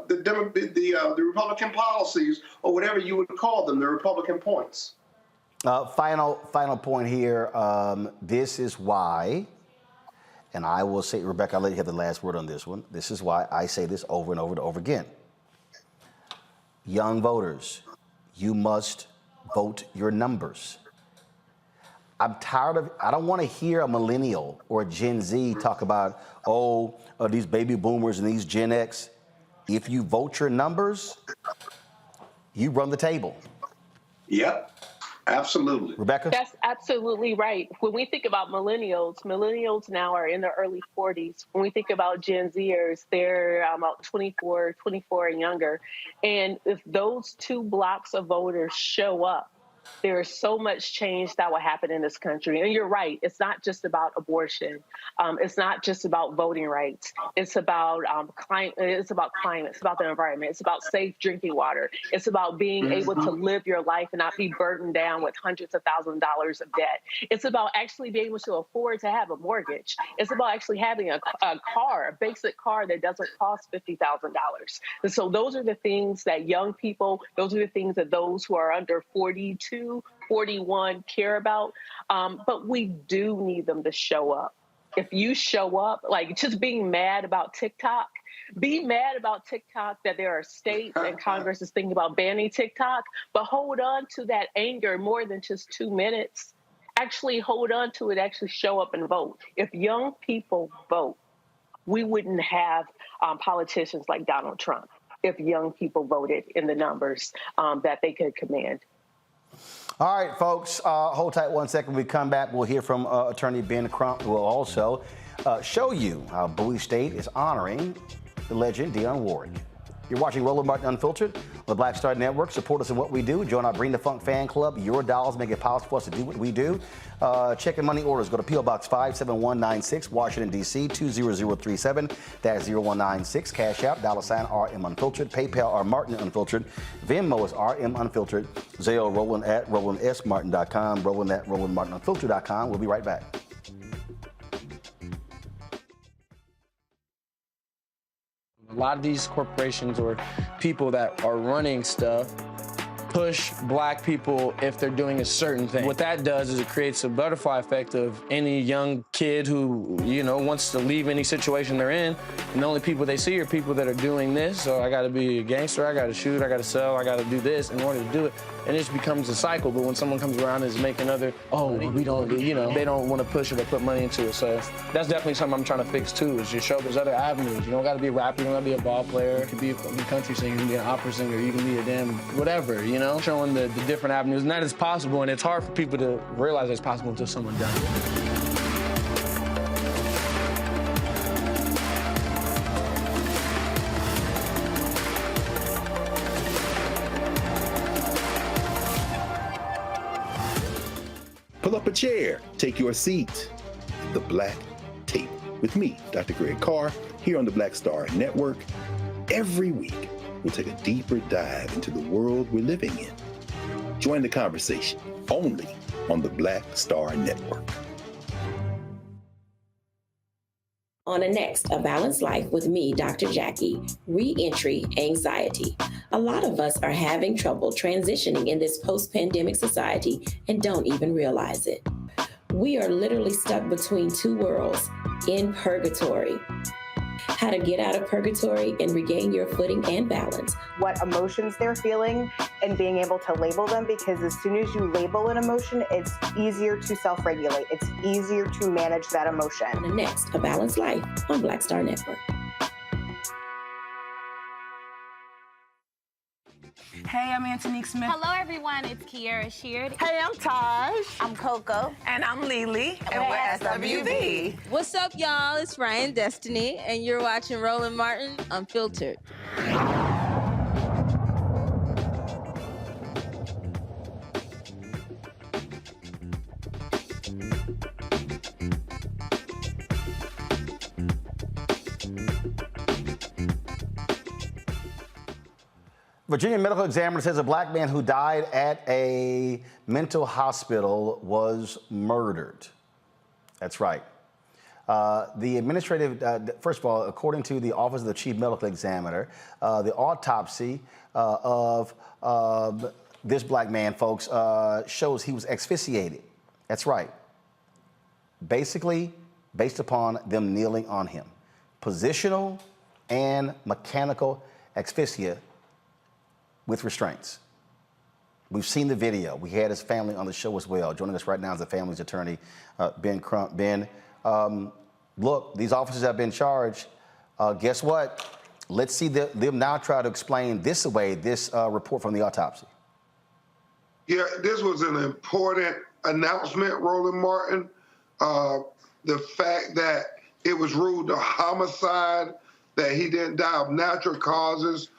the Republican policies, or whatever you would call them, the Republican points. Final point here. This is why, and I will say, Rebecca, I'll let you have the last word on this one. This is why I say this over and over and over again. Young voters, you must vote your numbers. I'm tired of, I don't want to hear a millennial or a Gen Z talk about, these baby boomers and these Gen X. If you vote your numbers, you run the table. Yep, absolutely. Rebecca? That's absolutely right. When we think about millennials now are in their early 40s. When we think about Gen Zers, they're about 24 and younger. And if those two blocks of voters show up, there is so much change that will happen in this country. And you're right. It's not just about abortion. It's not just about voting rights. It's about climate. It's about climate. It's about the environment. It's about safe drinking water. It's about being able to live your life and not be burdened down with hundreds of thousands of dollars of debt. It's about actually being able to afford to have a mortgage. It's about actually having a car, a basic car that doesn't cost $50,000. And so those are the things that young people, those are the things that those who are under 42, 41 care about, but we do need them to show up. If you show up, like just being mad about TikTok, be mad about TikTok that there are states and Congress is thinking about banning TikTok, but hold on to that anger more than just 2 minutes. Actually hold on to it, actually show up and vote. If young people vote, we wouldn't have politicians like Donald Trump if young people voted in the numbers that they could command. All right, folks, hold tight 1 second. When we come back, we'll hear from Attorney Ben Crump, who will also show you how Bowie State is honoring the legend Dionne Warwick. You're watching Roland Martin Unfiltered on the Black Star Network. Support us in what we do. Join our Bring the Funk fan club. Your dollars make it possible for us to do what we do. Check and money orders. Go to P.O. Box 57196, Washington, D.C. 20037. That's 0196. Cash App, $RM Unfiltered. PayPal, R Martin Unfiltered. Venmo is RM Unfiltered. Zelle, Roland at RolandSMartin.com. Roland at RolandMartinUnfiltered.com. We'll be right back. A lot of these corporations or people that are running stuff push black people if they're doing a certain thing. What that does is it creates a butterfly effect of any young kid who, wants to leave any situation they're in, and the only people they see are people that are doing this. So I gotta be a gangster, I gotta shoot, I gotta sell, I gotta do this in order to do it. And it just becomes a cycle. But when someone comes around and is making we don't, they don't want to push it or put money into it. So that's definitely something I'm trying to fix too, is just show there's other avenues. You don't gotta be a rapper, you don't gotta be a ball player. You could be a country singer, you can be an opera singer, you can be a damn whatever, showing the different avenues. And that is possible, and it's hard for people to realize it's possible until someone does it. Pull up a chair, take your seat. The Black Tape with me, Dr. Greg Carr, here on the Black Star Network. Every week, we'll take a deeper dive into the world we're living in. Join the conversation only on the Black Star Network. On the next, A Balanced Life with me, Dr. Jackie, re-entry anxiety. A lot of us are having trouble transitioning in this post-pandemic society and don't even realize it. We are literally stuck between two worlds, in purgatory. How to get out of purgatory and regain your footing and balance. What emotions they're feeling and being able to label them, because as soon as you label an emotion, it's easier to self-regulate. It's easier to manage that emotion. The next, A Balanced Life on Black Star Network. Hey, I'm Antonique Smith. Hello, everyone. It's Kiara Sheard. Hey, I'm Taj. I'm Coco. And I'm Lily. And we're SWV. What's up, y'all? It's Ryan Destiny, and you're watching Roland Martin Unfiltered. Virginia medical examiner says a black man who died at a mental hospital was murdered. That's right. The administrative, first of all, according to the Office of the Chief Medical Examiner, the autopsy of this black man, folks, shows he was asphyxiated. That's right. Basically, based upon them kneeling on him. Positional and mechanical asphyxia with restraints. We've seen the video. We had his family on the show as well. Joining us right now is the family's attorney, Ben Crump. Ben, look, these officers have been charged. Guess what? Let's see them now try to explain this away, this report from the autopsy. Yeah, this was an important announcement, Roland Martin. The fact that it was ruled a homicide, that he didn't die of natural causes.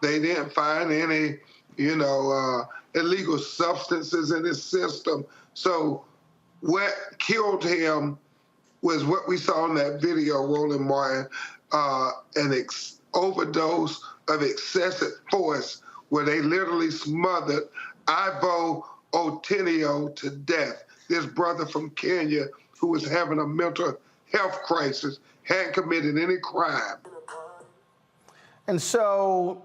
They didn't find any, illegal substances in his system. So what killed him was what we saw in that video, Roland Martin, an overdose of excessive force where they literally smothered Ivo Otinio to death. This brother from Kenya who was having a mental health crisis, hadn't committed any crime. And so,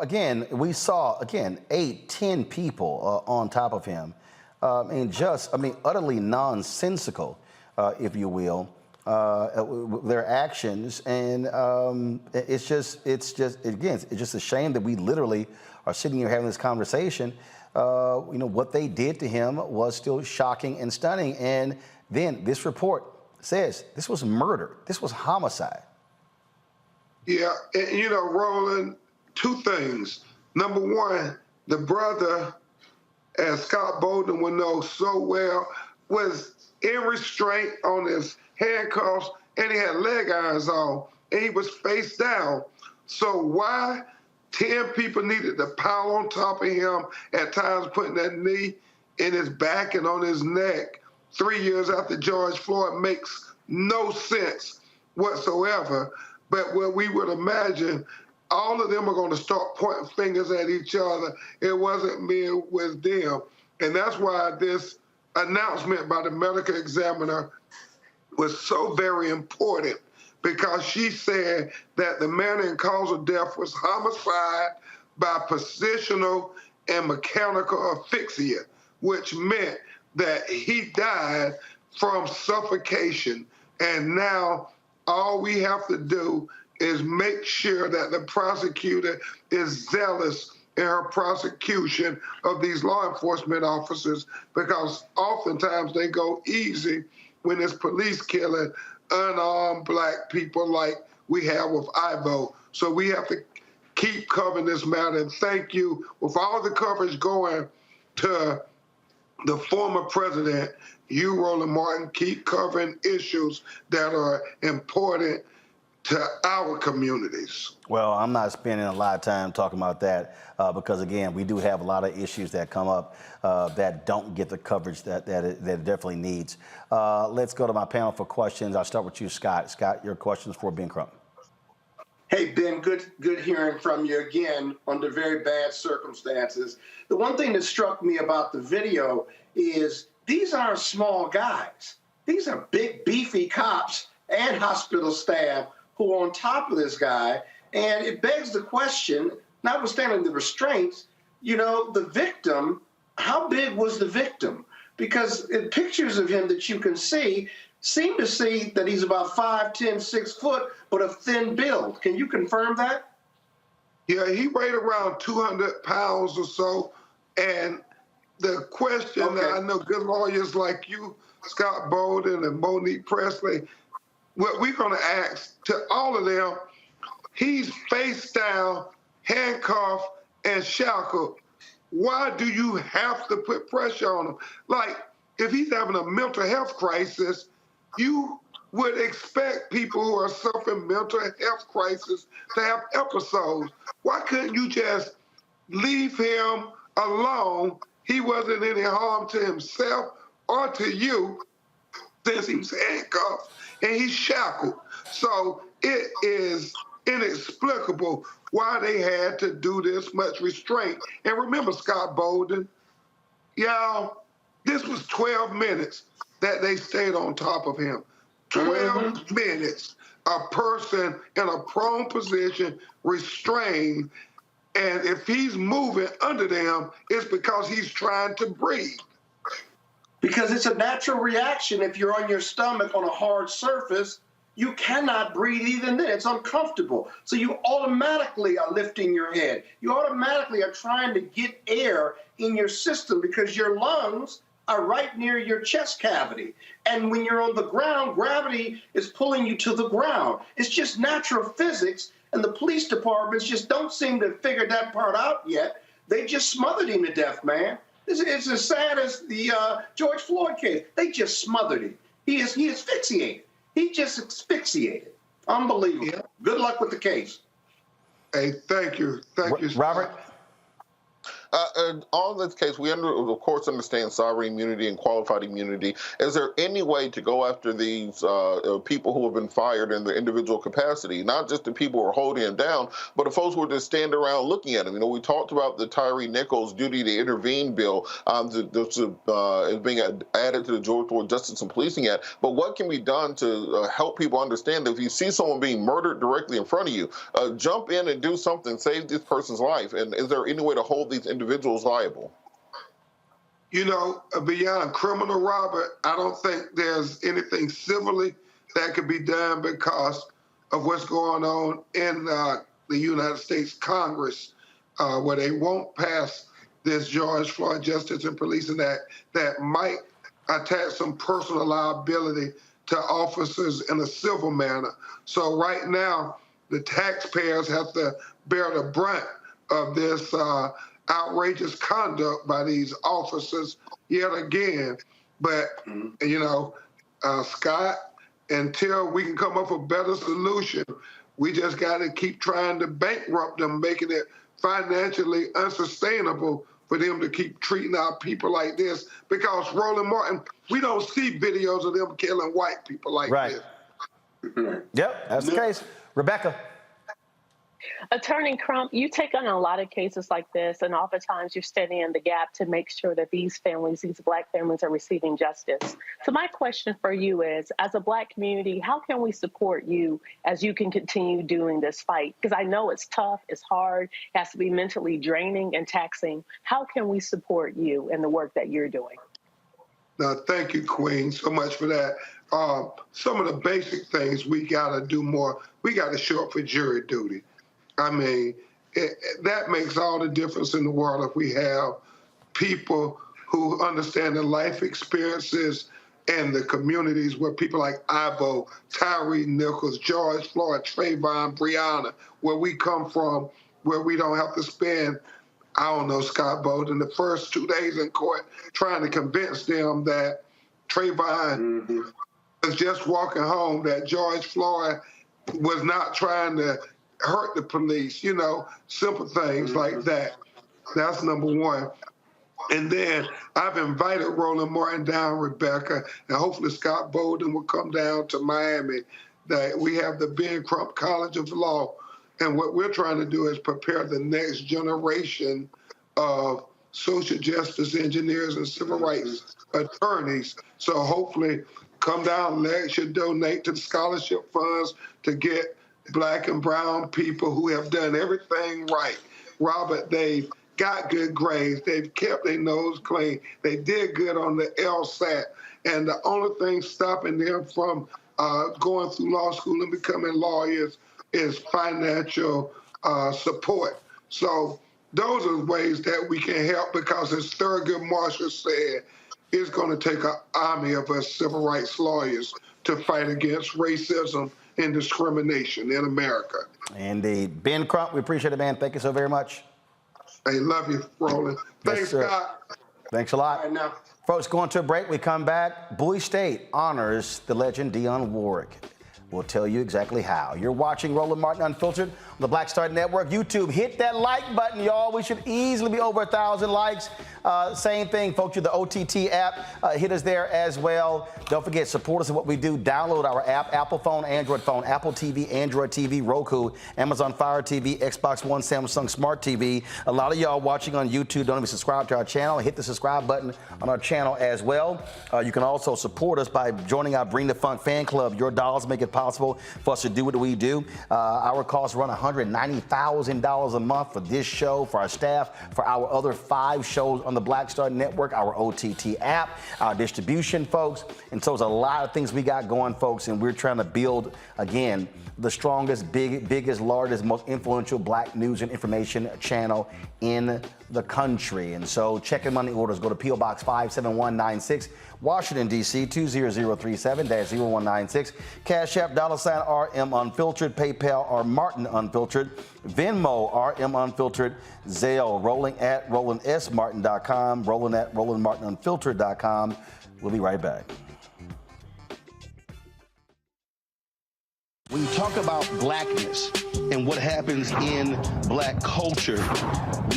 again, we saw, 8, 10 people on top of him. Utterly nonsensical, if you will, their actions. And it's just a shame that we literally are sitting here having this conversation. What they did to him was still shocking and stunning. And then this report says this was murder. This was homicide. Yeah, and Roland, two things. Number one, the brother, as Scott Bolden would know so well, was in restraint on his handcuffs, and he had leg irons on, and he was face down. So why 10 people needed to pile on top of him, at times putting that knee in his back and on his neck 3 years after George Floyd makes no sense whatsoever. But what we would imagine, all of them are going to start pointing fingers at each other. It wasn't me, it was them. And that's why this announcement by the medical examiner was so very important, because she said that the manner and cause of death was homicide by positional and mechanical asphyxia, which meant that he died from suffocation. And now all we have to do is make sure that the prosecutor is zealous in her prosecution of these law enforcement officers, because oftentimes they go easy when it's police killing unarmed black people like we have with Ivo. So we have to keep covering this matter. And thank you, with all the coverage going to the former president, you, Roland Martin, keep covering issues that are important to our communities. Well, I'm not spending a lot of time talking about that because, again, we do have a lot of issues that come up that don't get the coverage that it definitely needs. Let's go to my panel for questions. I'll start with you, Scott. Scott, your questions for Ben Crump. Hey, Ben, good hearing from you again under very bad circumstances. The one thing that struck me about the video is these aren't small guys. These are big, beefy cops and hospital staff who are on top of this guy. And it begs the question, notwithstanding the restraints, the victim, how big was the victim? Because in pictures of him that you can see, seem to see that he's about 5'10", 6 foot, but a thin build. Can you confirm that? Yeah, he weighed around 200 pounds or so. And the question that I know good lawyers like you, Scott Bolden and Monique Presley, what we're going to ask to all of them, he's face down, handcuffed, and shackled. Why do you have to put pressure on him? Like, if he's having a mental health crisis, you would expect people who are suffering mental health crisis to have episodes. Why couldn't you just leave him alone? He wasn't any harm to himself or to you, since he was handcuffed and he's shackled. So it is inexplicable why they had to do this much restraint. And remember, Scott Bolden, y'all, this was 12 minutes that they stayed on top of him. 12 minutes, a person in a prone position, restrained, and if he's moving under them, it's because he's trying to breathe. because it's a natural reaction. If you're on your stomach on a hard surface, you cannot breathe even then. It's uncomfortable. So you automatically are lifting your head. You automatically are trying to get air in your system because your lungs are right near your chest cavity. And when you're on the ground, gravity is pulling you to the ground. It's just natural physics, and the police departments just don't seem to have figured that part out yet. They just smothered him to death, man. It's as sad as the George Floyd case. They just smothered him. He asphyxiated. He just asphyxiated. Unbelievable. Yeah. Good luck with the case. Hey, thank you. Thank you, Robert. On this case, we of course understand sovereign immunity and qualified immunity. Is there any way to go after these people who have been fired in their individual capacity? Not just the people who are holding him down, but the folks who are just standing around looking at him. You know, we talked about the Tyree Nichols duty to intervene bill is being added to the Georgia Floyd Justice and Policing Act. But what can be done to help people understand that if you see someone being murdered directly in front of you, jump in and do something, save this person's life? And is there any way to hold these individuals liable? You know, beyond criminal, Robert, I don't think there's anything civilly that could be done because of what's going on in the United States Congress, where they won't pass this George Floyd Justice and Policing Act that might attach some personal liability to officers in a civil manner. So right now, the taxpayers have to bear the brunt of this outrageous conduct by these officers yet again. But, you know, Scott, until we can come up with a better solution, we just got to keep trying to bankrupt them, making it financially unsustainable for them to keep treating our people like this. Because, Roland Martin, we don't see videos of them killing white people like this. Yep, that's the case. Rebecca. Attorney Crump, you take on a lot of cases like this, and oftentimes you're standing in the gap to make sure that these families, these Black families, are receiving justice. So my question for you is, as a Black community, how can we support you as you can continue doing this fight? Because I know it's tough, it's hard, it has to be mentally draining and taxing. How can we support you and the work that you're doing? Now, thank you, Queen, so much for that. Some of the basic things we got to do more. We got to show up for jury duty. I mean, that makes all the difference in the world if we have people who understand the life experiences and the communities where people like Ivo, Tyree Nichols, George Floyd, Trayvon, Breonna, where we come from, where we don't have to spend, I don't know, Scott Bolden, the first 2 days in court trying to convince them that Trayvon was just walking home, that George Floyd was not trying to hurt the police, you know, simple things like that. That's number one. And then I've invited Roland Martin down, Rebecca, and hopefully Scott Bolden will come down to Miami. That we have the Ben Crump College of Law. And what we're trying to do is prepare the next generation of social justice engineers and civil rights attorneys. So hopefully come down, lecture, donate to the scholarship funds to get Black and brown people who have done everything right. Robert, they've got good grades. They've kept their nose clean. They did good on the LSAT. And the only thing stopping them from going through law school and becoming lawyers is financial support. So those are ways that we can help, because as Thurgood Marshall said, it's going to take an army of us civil rights lawyers to fight against racism and discrimination in America. Indeed. Ben Crump, we appreciate it, man. Thank you so very much. I love you, Roland. Thanks, Scott. Thanks a lot. Right now. Folks, going to a break. We come back. Bowie State honors the legend Dionne Warwick. We'll tell you exactly how. You're watching Roland Martin Unfiltered on the Black Star Network. YouTube, hit that like button, y'all. We should easily be over 1,000 likes. Same thing, folks, with the OTT app. Hit us there as well. Don't forget, support us in what we do. Download our app, Apple phone, Android phone, Apple TV, Android TV, Roku, Amazon Fire TV, Xbox One, Samsung Smart TV. A lot of y'all watching on YouTube don't even subscribe to our channel. Hit the subscribe button on our channel as well. You can also support us by joining our Bring the Funk fan club. Your dollars make it possible. possible for us to do what we do. Our costs run $190,000 a month for this show, for our staff, for our other 5 shows on the Black Star Network, our OTT app, our distribution, folks. And so there's a lot of things we got going, folks, and we're trying to build, again, the strongest, biggest, largest, most influential black news and information channel in the country. And so check your money orders. Go to P.O. Box 57196, Washington, D.C. 20037-0196. Cash App, $RM Unfiltered. PayPal, R Martin Unfiltered. Venmo, RM Unfiltered. Zelle, rolling at RolandSMartin.com. Rolling at RolandMartinUnfiltered.com. We'll be right back. When you talk about blackness and what happens in black culture,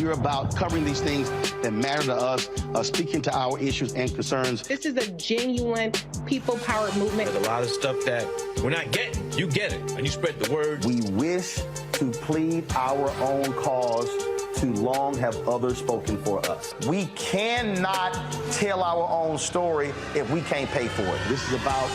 we're about covering these things that matter to us, speaking to our issues and concerns. This is a genuine people-powered movement. There's a lot of stuff that we're not getting. You get it, and you spread the word. We wish to plead our own cause. Too long have others spoken for us. We cannot tell our own story if we can't pay for it. This is about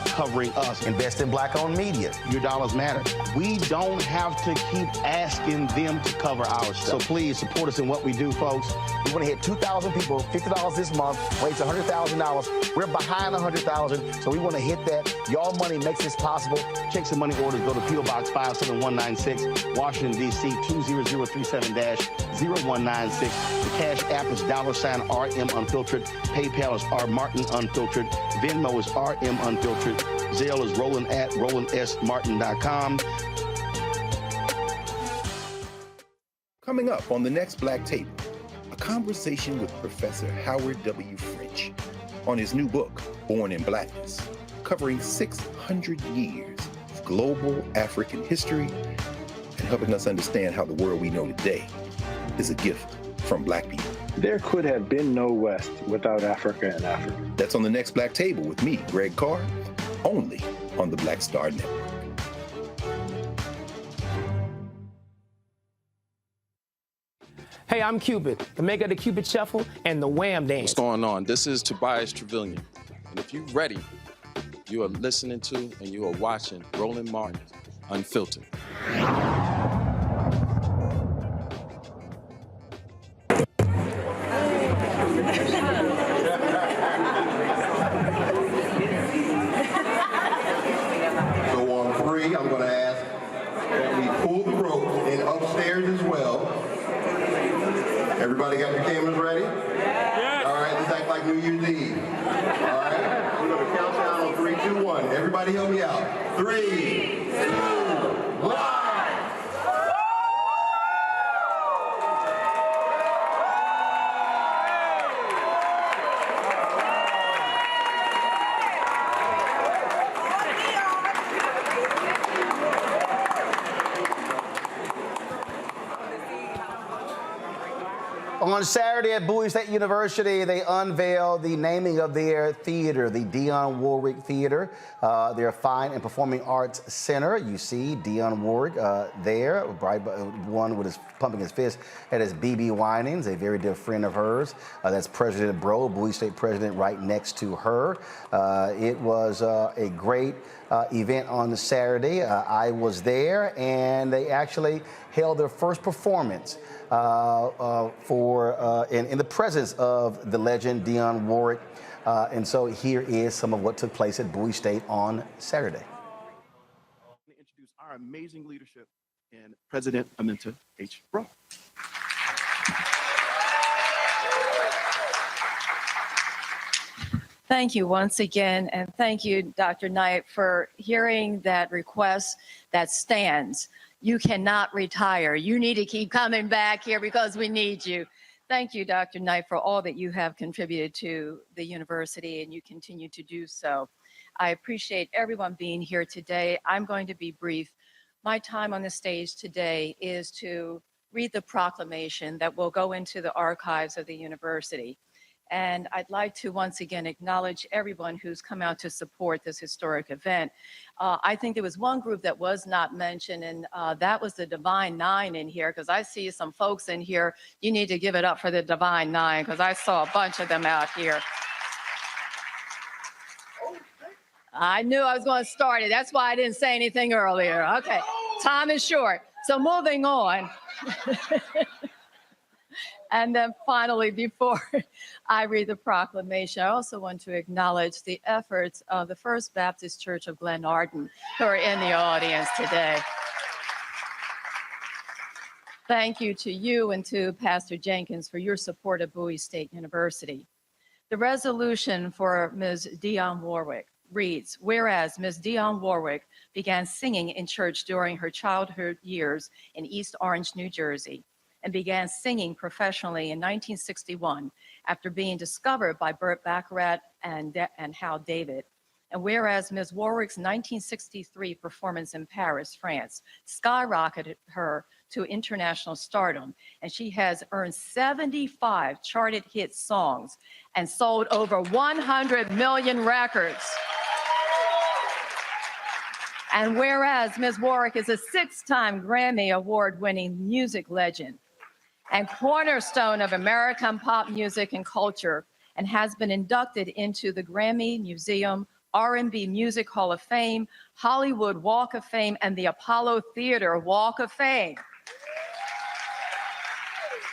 covering us. Invest in black-owned media. Your dollars matter. We don't have to keep asking them to cover our stuff. So please support us in what we do, folks. We want to hit 2,000 people, $50 this month, raise $100,000. We're behind 100,000, so we want to hit that. Y'all money makes this possible. Check some money orders. Go to P.O. Box 57196, Washington, D.C. 20037-0196. The Cash App is $RM Unfiltered. PayPal is R Martin Unfiltered. Venmo is RM Unfiltered. Zelle is Roland at RolandSMartin.com. Coming up on the next Black Table, a conversation with Professor Howard W. French on his new book, Born in Blackness, covering 600 years of global African history and helping us understand how the world we know today is a gift from black people. There could have been no West without Africa and Africa. That's on the next Black Table with me, Greg Carr, only on the Black Star Network. Hey, I'm Cupid, the maker of the Cupid Shuffle and the Wham Dance. What's going on? This is Tobias Trevelyan. And if you're ready, you are listening to and you are watching Roland Martin Unfiltered. I'm going to ask that we pull the rope and upstairs as well. Everybody got your cameras ready? Yes. All right, let's act like New Year's Eve. All right, we're going to count down on 3, 2, 1. Everybody help me out. 3, 2, 1. On Saturday at Bowie State University, they unveiled the naming of their theater, the Dionne Warwick Theater, their Fine and Performing Arts Center. You see Dionne Warwick there, bright one with his pumping his fist at his BB Winans, a very dear friend of hers. That's President Bro, Bowie State president, right next to her. It was a great event on Saturday. I was there, and they actually held their first performance in the presence of the legend Dionne Warwick. And so here is some of what took place at Bowie State on Saturday. Introduce our amazing leadership and President Aminta H. Bro. Thank you once again, and thank you, Dr. Knight, for hearing that request that stands. You cannot retire. You need to keep coming back here because we need you. Thank you, Dr. Knight, for all that you have contributed to the university, and you continue to do so. I appreciate everyone being here today. I'm going to be brief. My time on the stage today is to read the proclamation that will go into the archives of the university. And I'd like to once again acknowledge everyone who's come out to support this historic event. I think there was one group that was not mentioned, and that was the Divine Nine in here, because I see some folks in here. You need to give it up for the Divine Nine, because I saw a bunch of them out here. I knew I was going to start it. That's why I didn't say anything earlier. Okay, time is short. So moving on. And then finally, before I read the proclamation, I also want to acknowledge the efforts of the First Baptist Church of Glenarden, who are in the audience today. Thank you to you and to Pastor Jenkins for your support of Bowie State University. The resolution for Ms. Dionne Warwick reads, whereas Ms. Dionne Warwick began singing in church during her childhood years in East Orange, New Jersey, and began singing professionally in 1961 after being discovered by Burt Baccarat and Hal David. And whereas Ms. Warwick's 1963 performance in Paris, France, skyrocketed her to international stardom, and she has earned 75 charted hit songs and sold over 100 million records. And whereas Ms. Warwick is a 6-time Grammy Award-winning music legend and cornerstone of American pop music and culture, and has been inducted into the Grammy Museum, R&B Music Hall of Fame, Hollywood Walk of Fame, and the Apollo Theater Walk of Fame.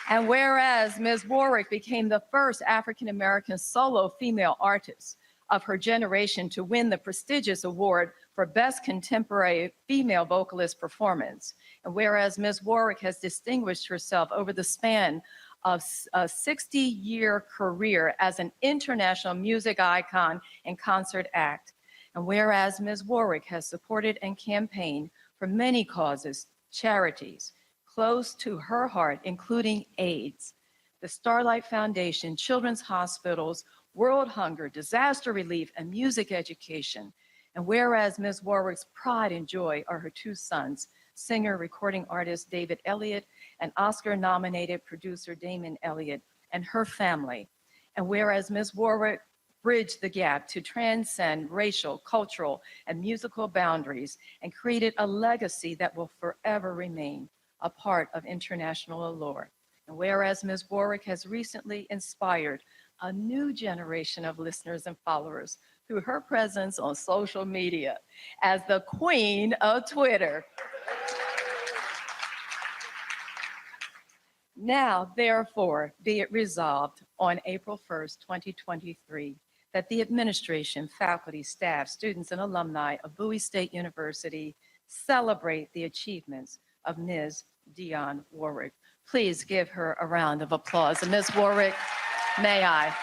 And whereas Ms. Warwick became the first African-American solo female artist of her generation to win the prestigious award for Best Contemporary Female Vocalist Performance. And whereas Ms. Warwick has distinguished herself over the span of a 60-year career as an international music icon and concert act. And whereas Ms. Warwick has supported and campaigned for many causes, charities, close to her heart, including AIDS, the Starlight Foundation, Children's Hospitals, World Hunger, Disaster Relief, and Music Education. And whereas Ms. Warwick's pride and joy are her 2 sons, singer, recording artist David Elliott, and Oscar-nominated producer Damon Elliott, and her family. And whereas Ms. Warwick bridged the gap to transcend racial, cultural, and musical boundaries and created a legacy that will forever remain a part of international allure. And whereas Ms. Warwick has recently inspired a new generation of listeners and followers through her presence on social media as the queen of Twitter. Now, therefore, be it resolved on April 1st, 2023, that the administration, faculty, staff, students, and alumni of Bowie State University celebrate the achievements of Ms. Dionne Warwick. Please give her a round of applause. And Ms. Warwick, may I?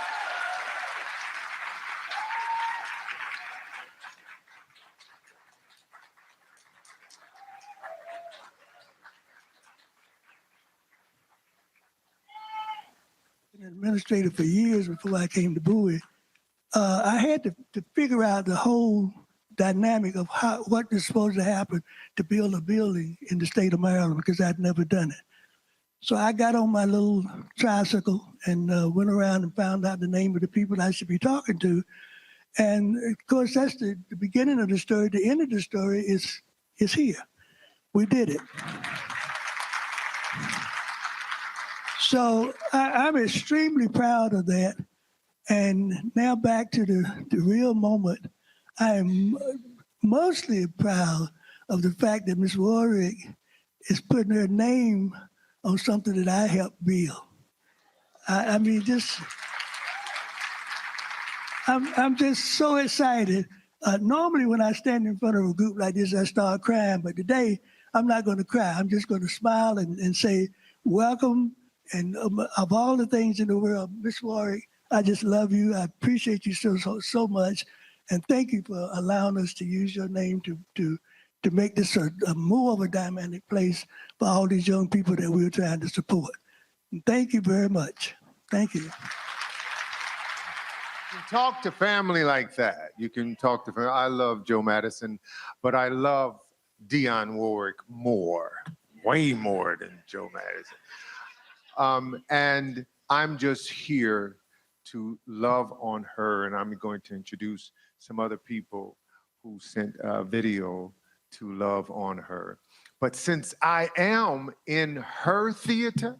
Been an administrator for years before I came to Bowie. I had to figure out the whole dynamic of what is supposed to happen to build a building in the state of Maryland, because I'd never done it. So I got on my little tricycle and went around and found out the name of the people I should be talking to. And of course, that's the beginning of the story. The end of the story is here. We did it. So I'm extremely proud of that. And now back to the real moment. I am mostly proud of the fact that Ms. Warwick is putting her name on something that I helped build. I mean, I'm just so excited. Normally when I stand in front of a group like this, I start crying, but today I'm not going to cry. I'm just going to smile and say, welcome. And of all the things in the world, Ms. Warwick, I just love you. I appreciate you so much. And thank you for allowing us to use your name to make this a more of a dynamic place for all these young people that we're trying to support. And thank you very much. Thank you. You talk to family like that. You can talk to family. I love Joe Madison, but I love Dionne Warwick more, way more than Joe Madison. And I'm just here to love on her, and I'm going to introduce some other people who sent a video to love on her. But since I am in her theater,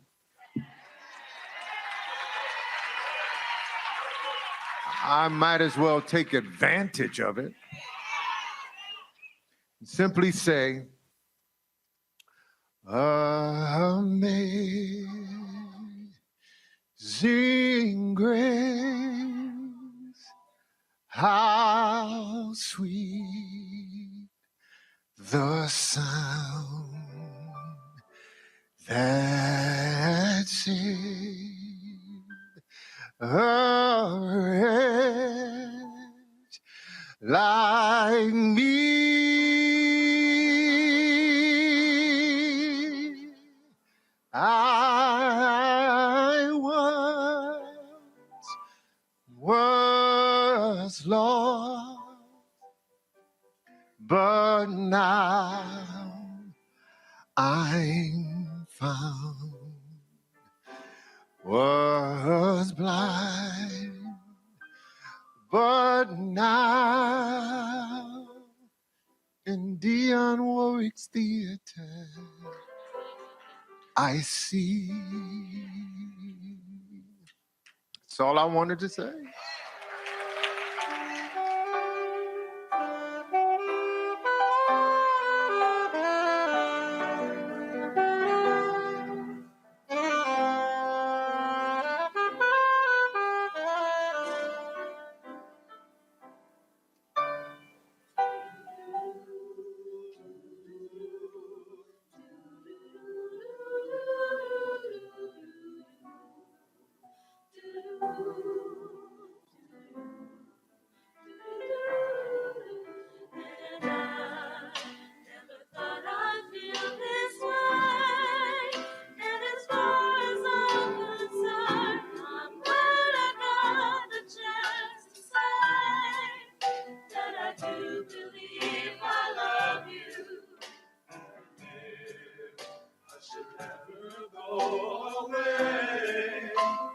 I might as well take advantage of it. Simply say, Amazing grace, how sweet the sound that saved a wretch like me. I was lost, but now I'm found. Was blind, but now in Dionne Warwick's theater I see. That's all I wanted to say.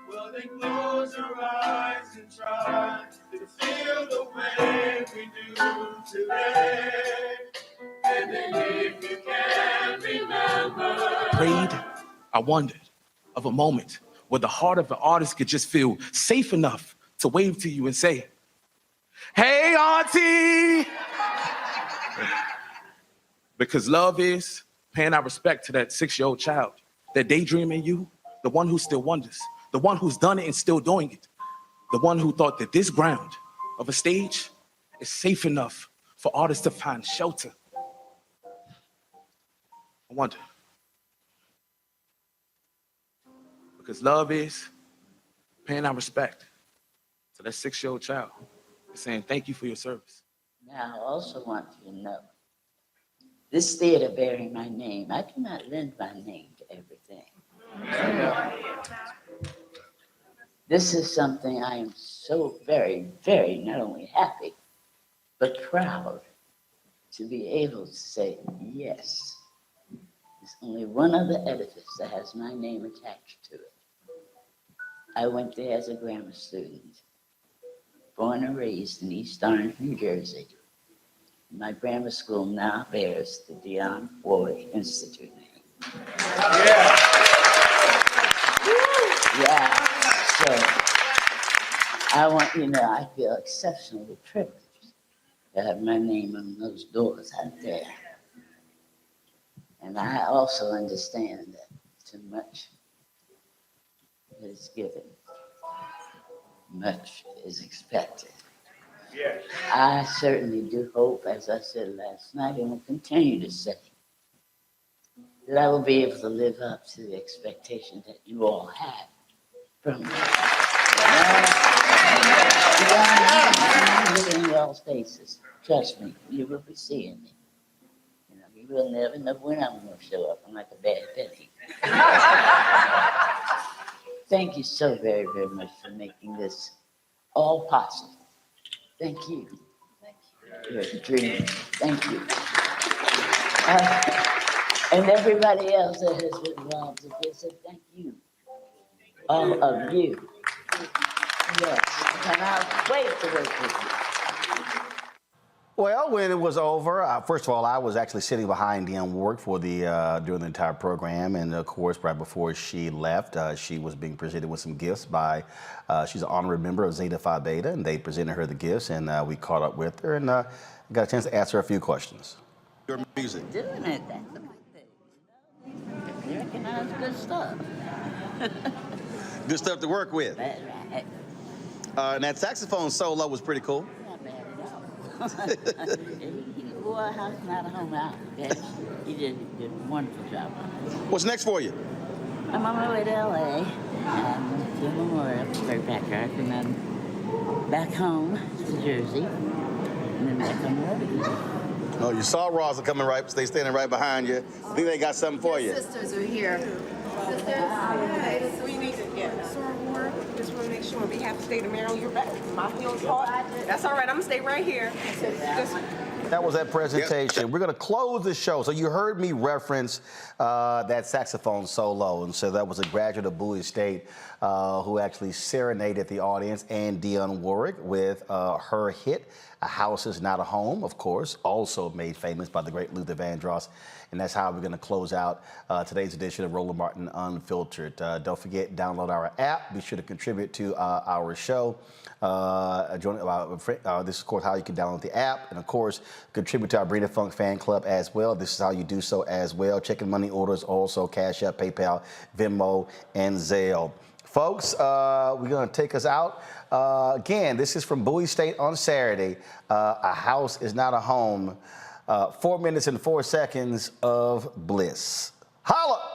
Well, then close your eyes and try to feel the way we do today. And then if you can remember. Prayed, I wondered of a moment where the heart of an artist could just feel safe enough to wave to you and say, "Hey, auntie!" Because love is paying our respect to that 6-year-old child, that daydream in you, the one who still wonders, the one who's done it and still doing it, the one who thought that this ground of a stage is safe enough for artists to find shelter. I wonder. Because love is paying our respect to that 6-year-old child, saying thank you for your service. Now, I also want you to know, this theater bearing my name, I do not lend my name to everything. This is something I am so very, very not only happy, but proud to be able to say, yes. There's only one other edifice that has my name attached to it. I went there as a grammar student, born and raised in East Orange, New Jersey. My grammar school now bears the Dionne Warwick Institute name. Yeah, so I want you to know I feel exceptionally privileged to have my name on those doors out there. And I also understand that too much is given, much is expected. Yes. I certainly do hope, as I said last night, and will continue to say, that I will be able to live up to the expectation that you all have from me. I'm looking in y'all's faces. Trust me, you will be seeing me. You know, you will never know when I'm going to show up. I'm like a bad penny. Thank you so very, very much for making this all possible. Thank you. You're a dream. Thank you. And everybody else that has been involved in this, thank you. All of you. Yes. And I'll wait to work with you. Well, when it was over, first of all, I was actually sitting behind Dionne Warwick for during the entire program, and of course, right before she left, she was being presented with some gifts by. She's an honorary member of Zeta Phi Beta, and they presented her the gifts, and we caught up with her and got a chance to ask her a few questions. your music. Doing it, that's the big thing. You recognize good stuff. Good stuff to work with. That's right. And that saxophone solo was pretty cool. Not bad at all. Boy, how's not a home out? Yes, he did a wonderful job. What's next for you? I'm on my way to LA and to Memorial, right back here, and then back home to Jersey, and then back on the road again. Oh, you saw Ross coming right. They standing right behind you. I think they got something for you. Sisters are here. We need to get some more. Just want to make sure on behalf of the state of Maryland, you're back. My heels hard. That's all right. I'm going to stay right here. That was that presentation. Yep. We're going to close the show. So you heard me reference that saxophone solo. And so that was a graduate of Bowie State who actually serenaded the audience, and Dionne Warwick, with her hit, A House Is Not a Home, of course, also made famous by the great Luther Vandross. And that's how we're going to close out today's edition of Roland Martin Unfiltered. Don't forget, download our app. Be sure to contribute to our show. This is, of course, how you can download the app. And, of course, contribute to our Brina Funk fan club as well. This is how you do so as well. Checking money orders, also Cash App, PayPal, Venmo, and Zelle. Folks, we're going to take us out. Again, this is from Bowie State on Saturday. A House Is Not a Home. 4 minutes and 4 seconds of bliss. Holla!